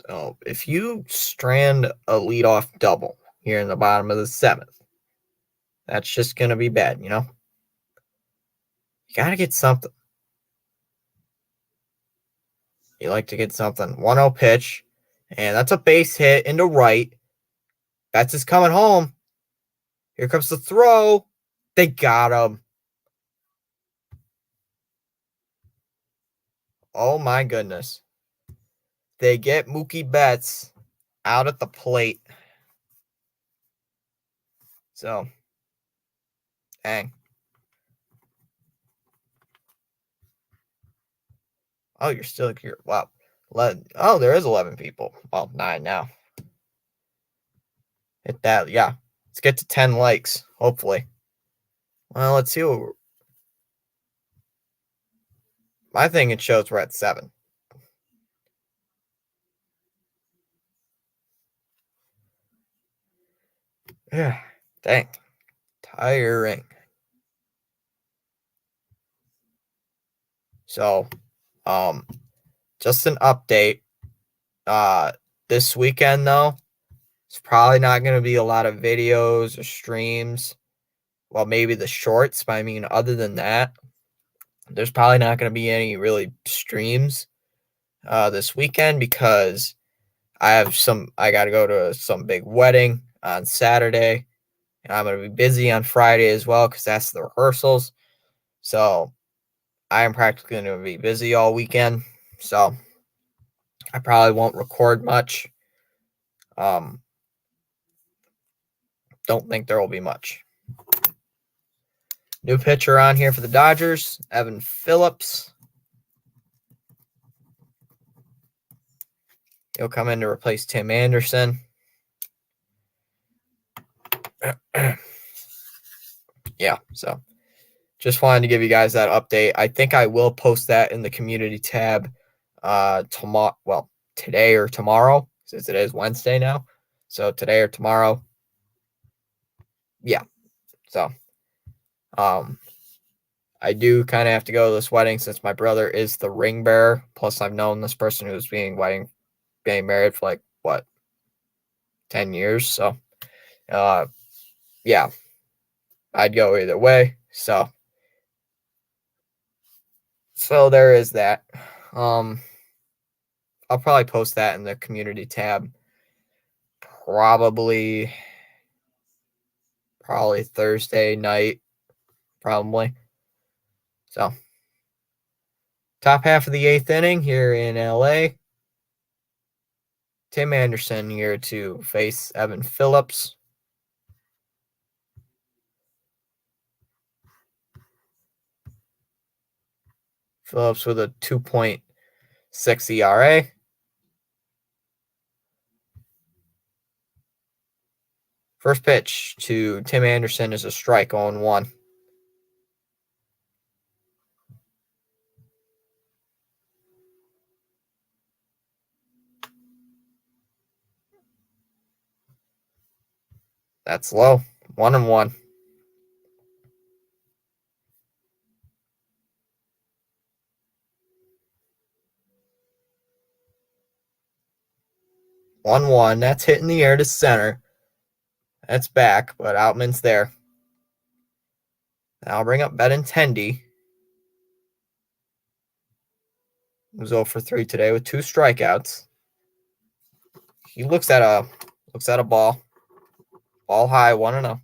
So if you strand a leadoff double here in the bottom of the 7th, that's just going to be bad, you know? You got to get something. You like to get something. 1-0 pitch, and that's a base hit into right. Betts is coming home. Here comes the throw. They got him. Oh my goodness. They get Mookie Betts out at the plate. So, dang. Oh, you're still here. Wow. Oh, there is 11 people. Well, 9 now. Hit that. Yeah. Let's get to 10 likes, hopefully. Well, let's see what my thing, it shows we're at 7. Yeah. Dang. Tiring. So, just an update. This weekend though, it's probably not going to be a lot of videos or streams. Well, maybe the shorts, but I mean, other than that, there's probably not going to be any really streams this weekend because I got to go to some big wedding on Saturday, and I'm going to be busy on Friday as well because that's the rehearsals. So I am practically going to be busy all weekend. So I probably won't record much. Don't think there will be much. New pitcher on here for the Dodgers, Evan Phillips. He'll come in to replace Tim Anderson. Yeah, so just wanted to give you guys that update. I think I will post that in the community tab tomorrow. Well, today or tomorrow, since it is Wednesday now. So today or tomorrow. Yeah. So I do kind of have to go to this wedding since my brother is the ring bearer. Plus, I've known this person who's being married for like what 10 years. So yeah, I'd go either way. So there is that. I'll probably post that in the community tab probably Thursday night, probably. So top half of the 8th inning here in LA. Tim Anderson here to face Evan Phillips. Phillips with a 2.6 ERA. First pitch to Tim Anderson is a strike, 0-1. That's low. 1-1. 1-1. That's hitting the air to center. That's back, but Outman's there. Now I'll bring up Benintendi, who's 0 for 3 today with 2 strikeouts. He looks at a ball. Ball high, 1-0.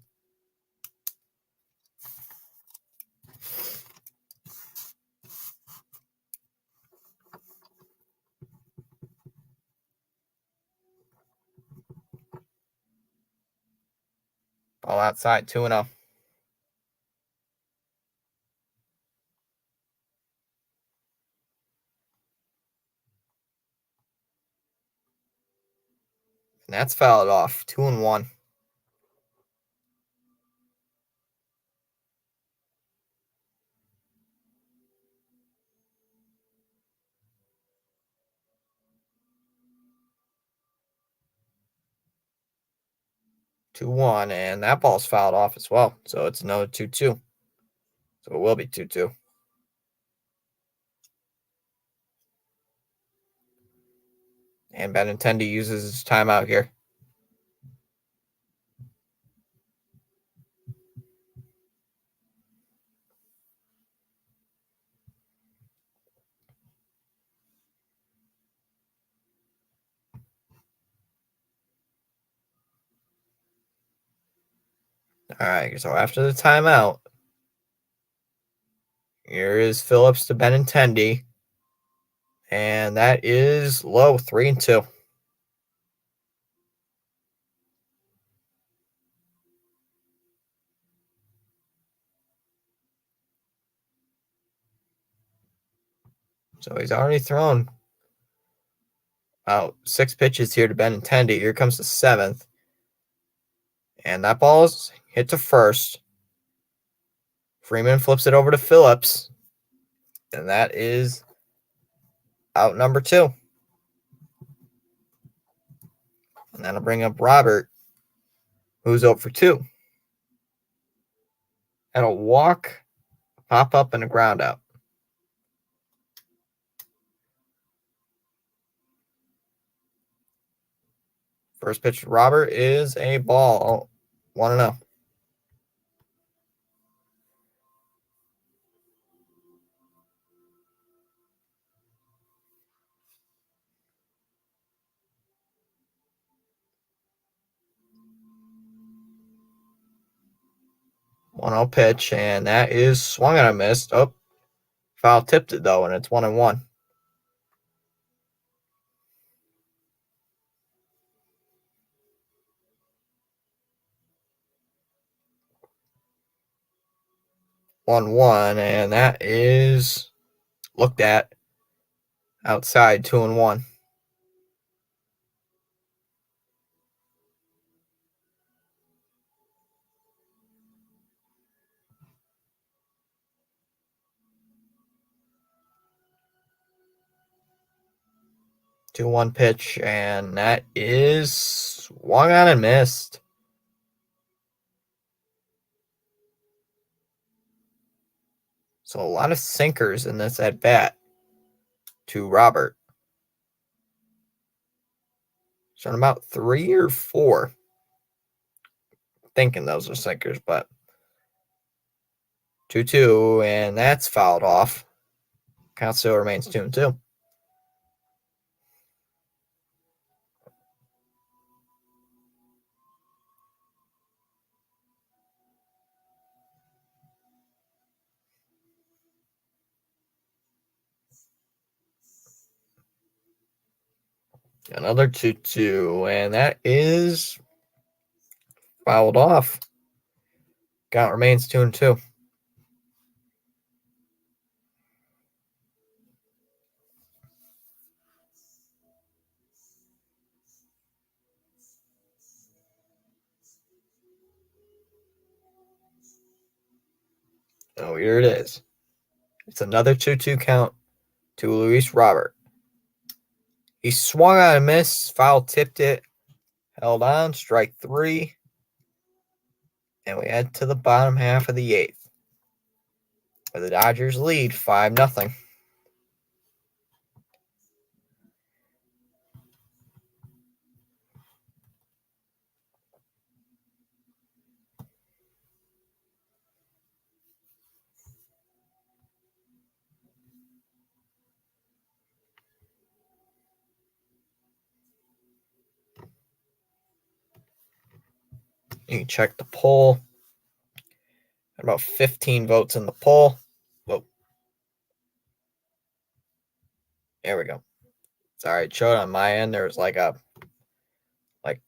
Ball outside, 2-0. And that's fouled off, 2-1. Two one, and that ball's fouled off as well. So it's another 2-2. So it will be 2-2. And Benintendi uses his timeout here. All right, so after the timeout, here is Phillips to Benintendi. And that is low, 3-2. So he's already thrown out 6 pitches here to Benintendi. Here comes the 7th. And that ball's hit to first. Freeman flips it over to Phillips. And that is out number 2. And that'll bring up Robert, who's 0 for 2. And a walk, pop up, and a ground out. First pitch to Robert is a ball, 1-0. 1-0 pitch, and that is swung and a missed. Oh, foul tipped it though, and it's 1-1. And that is looked at outside 2-1. Two one pitch, and that is swung on and missed. So a lot of sinkers in this at bat to Robert. So about 3 or 4. Thinking those are sinkers, but 2-2, and that's fouled off. Count still remains 2-2. Another 2-2, and that is fouled off. Count remains 2-2. Oh, here it is. It's another 2-2 count to Luis Robert. He swung on a miss, foul tipped it, held on, strike 3. And we head to the bottom half of the 8th, where the Dodgers lead 5-0. You can check the poll. About 15 votes in the poll. Whoa. There we go. Sorry, it showed on my end. There was like a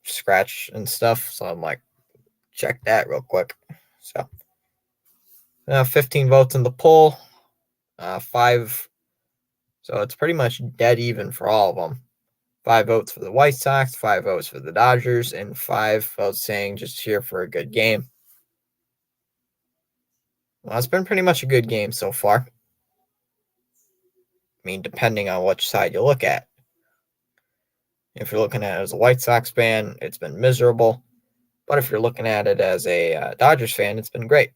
scratch and stuff. So I'm like, check that real quick. So 15 votes in the poll. 5. So it's pretty much dead even for all of them. 5 votes for the White Sox, 5 votes for the Dodgers, and 5 votes saying just here for a good game. Well, it's been pretty much a good game so far. I mean, depending on which side you look at. If you're looking at it as a White Sox fan, it's been miserable. But if you're looking at it as a Dodgers fan, it's been great.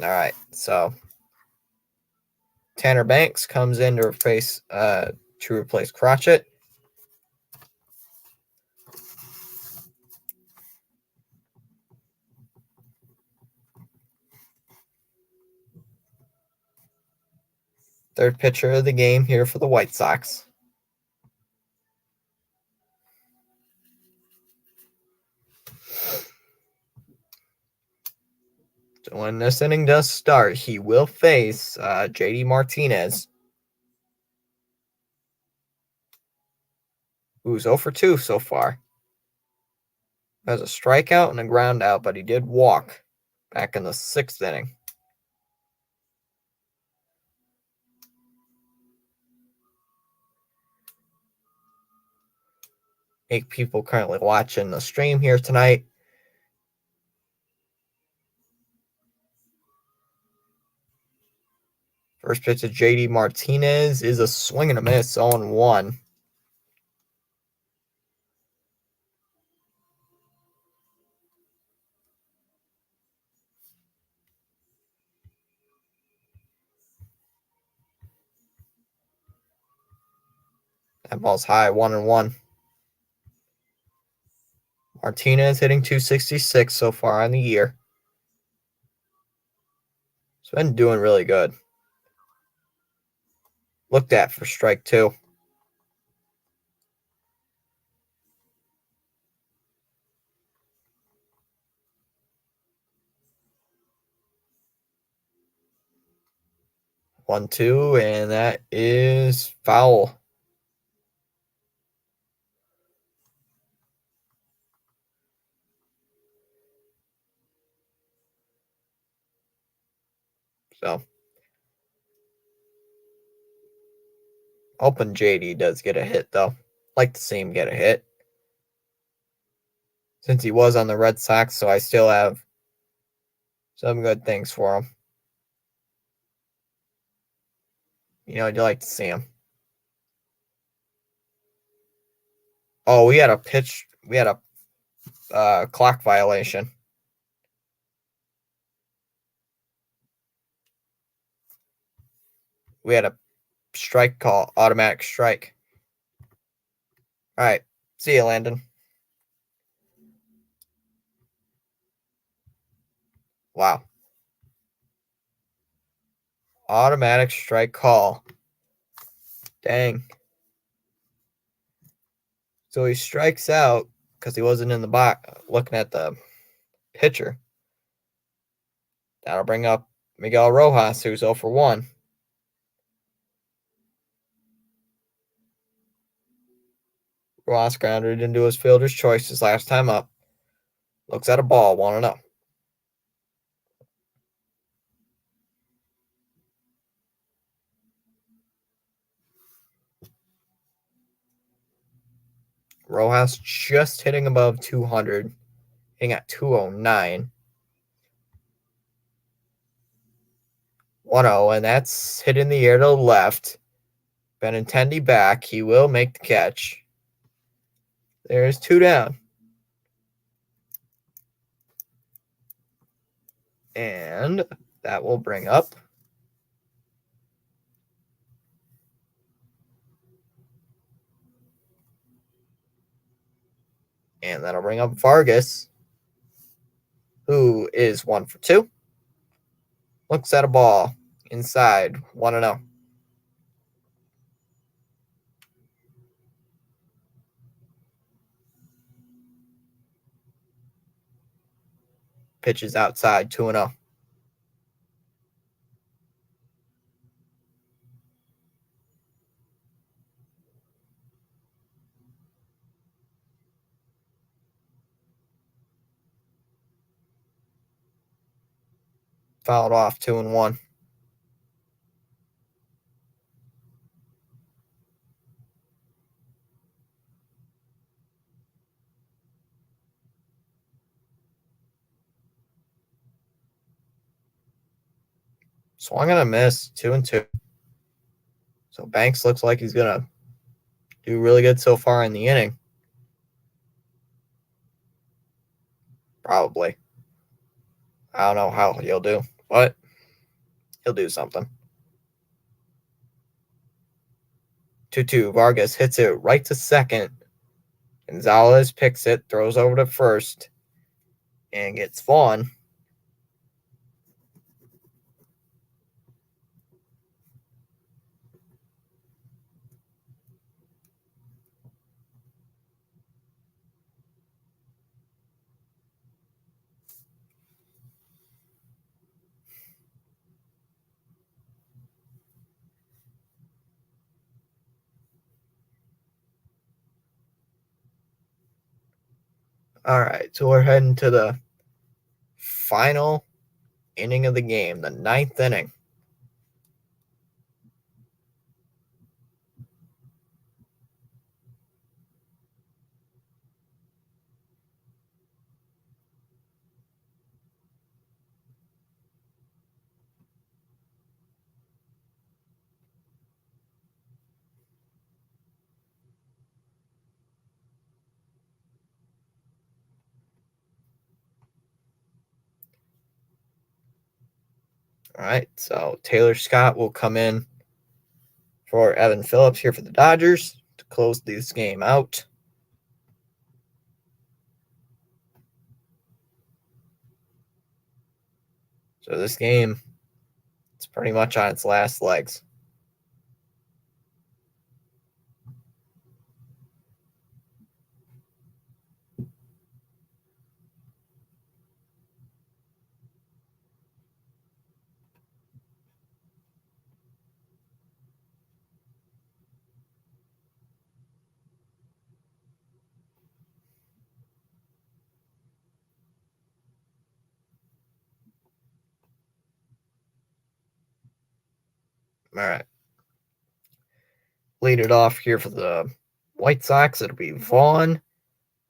All right, so Tanner Banks comes in to replace Crotchet. Third pitcher of the game here for the White Sox. So when this inning does start, he will face JD Martinez, who's 0 for 2 so far. Has a strikeout and a ground out, but he did walk back in the 6th inning. Eight people currently watching the stream here tonight. First pitch to JD Martinez is a swing and a miss, 0-1. That ball's high, 1-1. Martinez hitting 266 so far on the year. He's been doing really good. Looked at for strike 2. 1-2, and that is foul. So, hoping JD does get a hit, though. Like to see him get a hit. Since he was on the Red Sox, so I still have some good things for him. You'd like to see him. Oh, we had a clock violation. We had a strike call, automatic strike. All right. See you, Landon. Wow. Automatic strike call. Dang. So he strikes out because he wasn't in the box looking at the pitcher. That'll bring up Miguel Rojas, who's 0 for 1. Rojas grounded into his fielder's choice his last time up. Looks at a ball, 1-0. Rojas just hitting above 200, hitting at 209. 1-0, and that's hit in the air to the left. Benintendi back. He will make the catch. There's 2 down. And that will bring up Vargas, who is 1 for 2. Looks at a ball inside, 1-0. Pitches outside, 2-0. Fouled off, 2-1. Swung and a miss, 2-2. So Banks looks like he's going to do really good so far in the inning. Probably. I don't know how he'll do, but he'll do something. 2-2. Vargas hits it right to second. Gonzalez picks it, throws over to first, and gets Vaughn. All right, so we're heading to the final inning of the game, the 9th inning. All right, so Taylor Scott will come in for Evan Phillips here for the Dodgers to close this game out. So this game is pretty much on its last legs. All right. Lead it off here for the White Sox. It'll be Vaughn,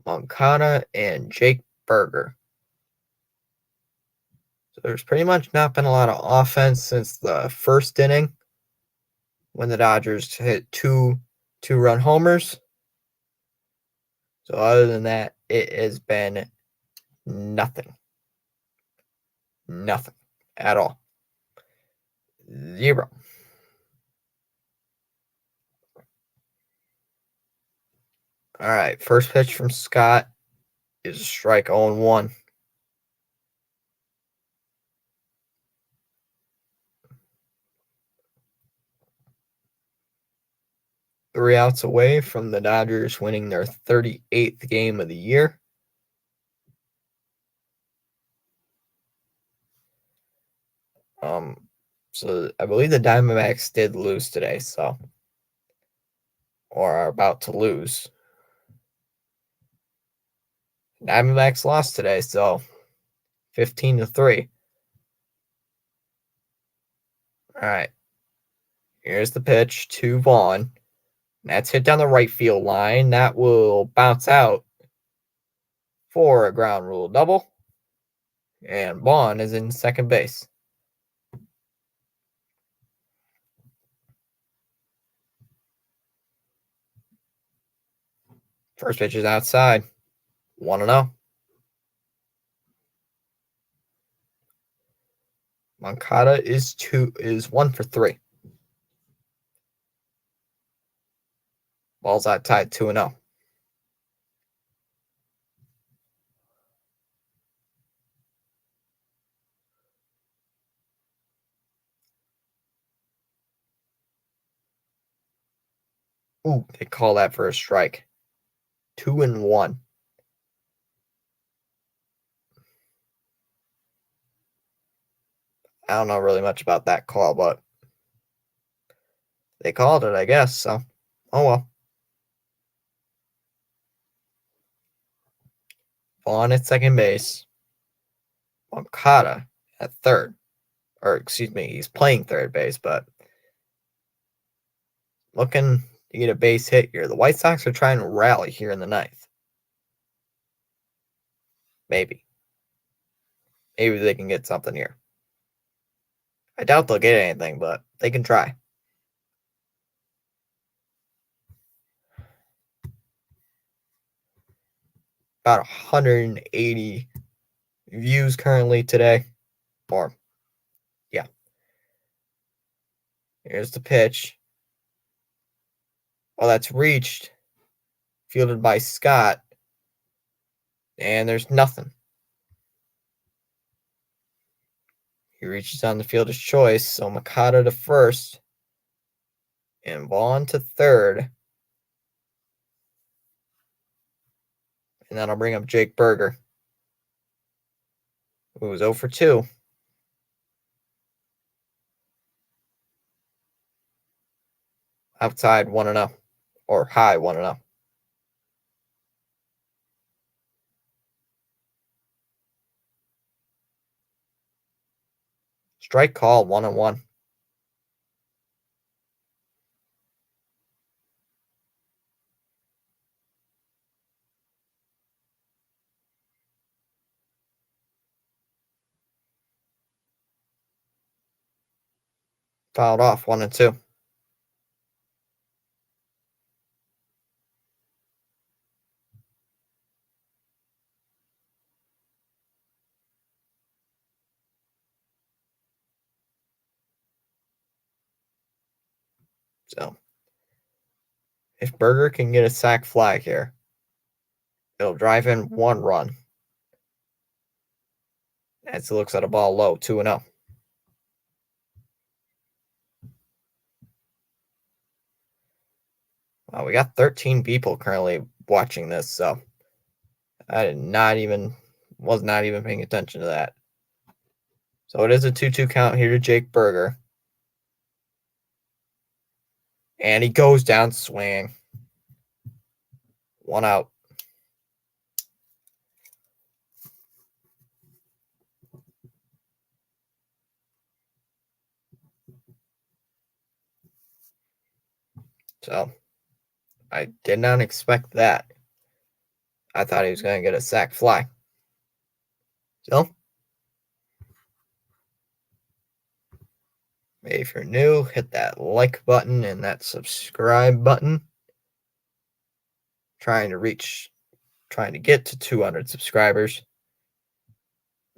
Moncada, and Jake Berger. So there's pretty much not been a lot of offense since the first inning when the Dodgers hit two-run homers. So other than that, it has been nothing. Nothing at all. 0. All right, first pitch from Scott is a strike 0-1. Three outs away from the Dodgers winning their 38th game of the year. So I believe the Diamondbacks did lose today, or are about to lose. Diamondbacks lost today, so 15-3. All right. Here's the pitch to Vaughn. That's hit down the right field line. That will bounce out for a ground rule double. And Vaughn is in second base. First pitch is outside. 1-0. Moncada is 1 for 3. Ball's out tied 2-0. Ooh, they call that for a strike. 2-1. I don't know really much about that call, but they called it, I guess. So, oh well. Vaughn at second base. Moncada at third. Or, excuse me, he's playing third base, but looking to get a base hit here. The White Sox are trying to rally here in the ninth. Maybe. Maybe they can get something here. I doubt they'll get anything, but they can try. About 180 views currently today. Or, yeah. Here's the pitch. Well, that's reached. Fielded by Scott. And there's nothing. He reaches on the fielder's choice, so Moncada to first. And Vaughn to third. And that'll bring up Jake Berger, who was 0 for 2. Outside 1-0. Or high 1-0. Strike call 1-1. Fouled off 1-2. So if Berger can get a sac fly here, it'll drive in 1 run. As he looks at a ball low, 2-0. Wow, we got 13 people currently watching this, so I was not even paying attention to that. So it is a 2-2 count here to Jake Berger. And he goes down swinging. 1 out. So I did not expect that. I thought he was going to get a sac fly. So, if you're new, hit that like button and that subscribe button. Trying to get to 200 subscribers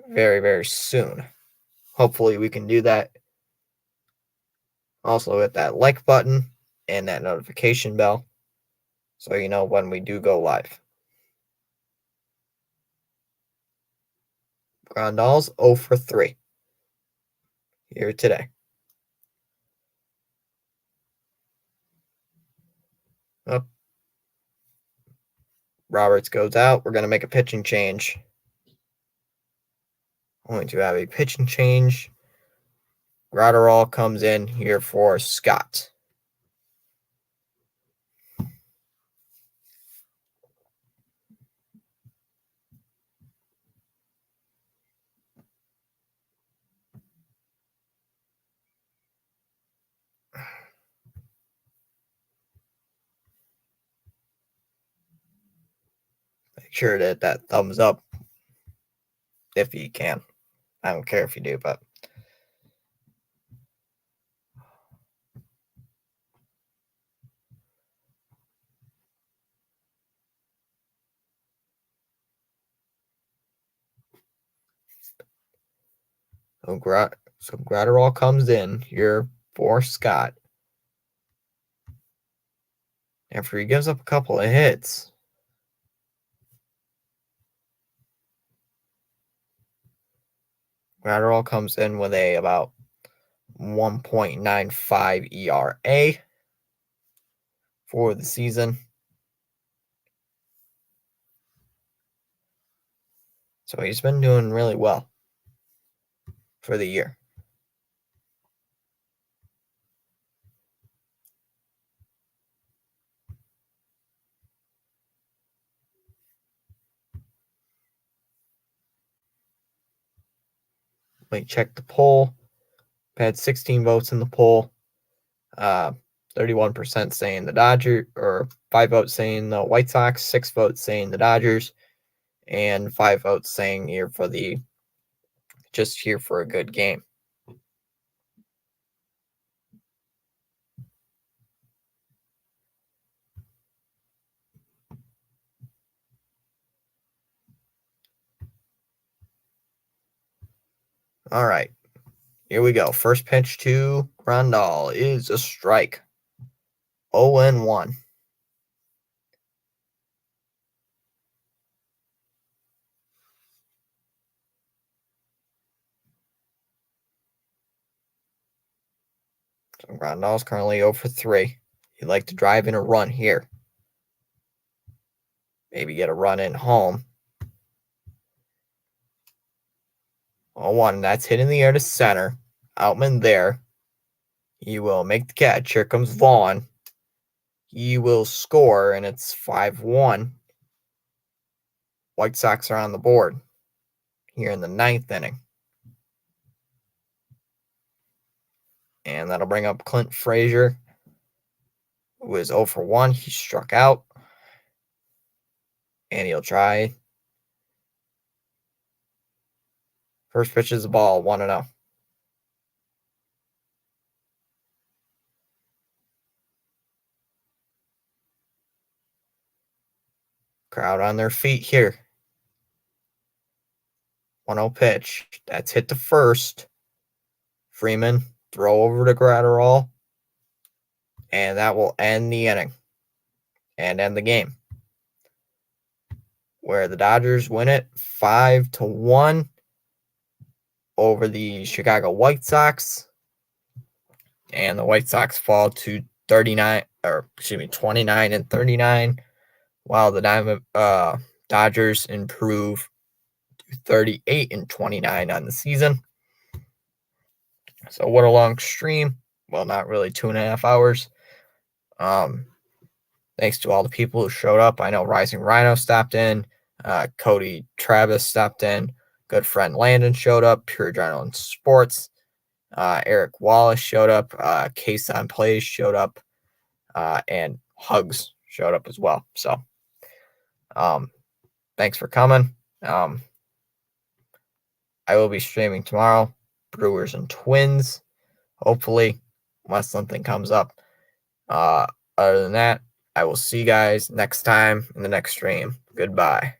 very, very soon. Hopefully we can do that. Also hit that like button and that notification bell so you know when we do go live. Grandal's 0 for 3 here today. Oh. Roberts goes out. We're going to make a pitching change. Going to have a pitching change. Gratterall comes in here for Scott. Make sure to hit that thumbs up if you can. I don't care if you do, but so Gratterall comes in here for Scott. After he gives up a couple of hits. Gratterall comes in with a about 1.95 ERA for the season. So he's been doing really well for the year. Let me check the poll. Had 16 votes in the poll. 31% saying the Dodgers, or 5 votes saying the White Sox, 6 votes saying the Dodgers, and 5 votes saying just here for a good game. All right, here we go. First pitch to Grandal is a strike. 0-1. So Grandal's currently 0 for 3. He'd like to drive in a run here. Maybe get a run in home. 0-1. That's hit in the air to center. Outman there. He will make the catch. Here comes Vaughn. He will score, and it's 5-1. White Sox are on the board here in the 9th inning. And that'll bring up Clint Frazier, who is 0 for 1. He struck out. And he'll try. First pitch is the ball, 1-0. Crowd on their feet here. 1-0 pitch. That's hit to first. Freeman, throw over to Gratterall. And that will end the inning and end the game, where the Dodgers win it 5-1 over the Chicago White Sox. And the White Sox fall to 29-39, while the Dodgers improve to 38-29 on the season. So what a long stream. Well, not really 2.5 hours. Thanks to all the people who showed up. I know Rising Rhino stopped in. Cody Travis stopped in. Good friend Landon showed up. Pure Adrenaline Sports. Eric Wallace showed up. Case on Plays showed up. and Hugs showed up as well. So thanks for coming. I will be streaming tomorrow, Brewers and Twins, hopefully, unless something comes up. Other than that, I will see you guys next time in the next stream. Goodbye.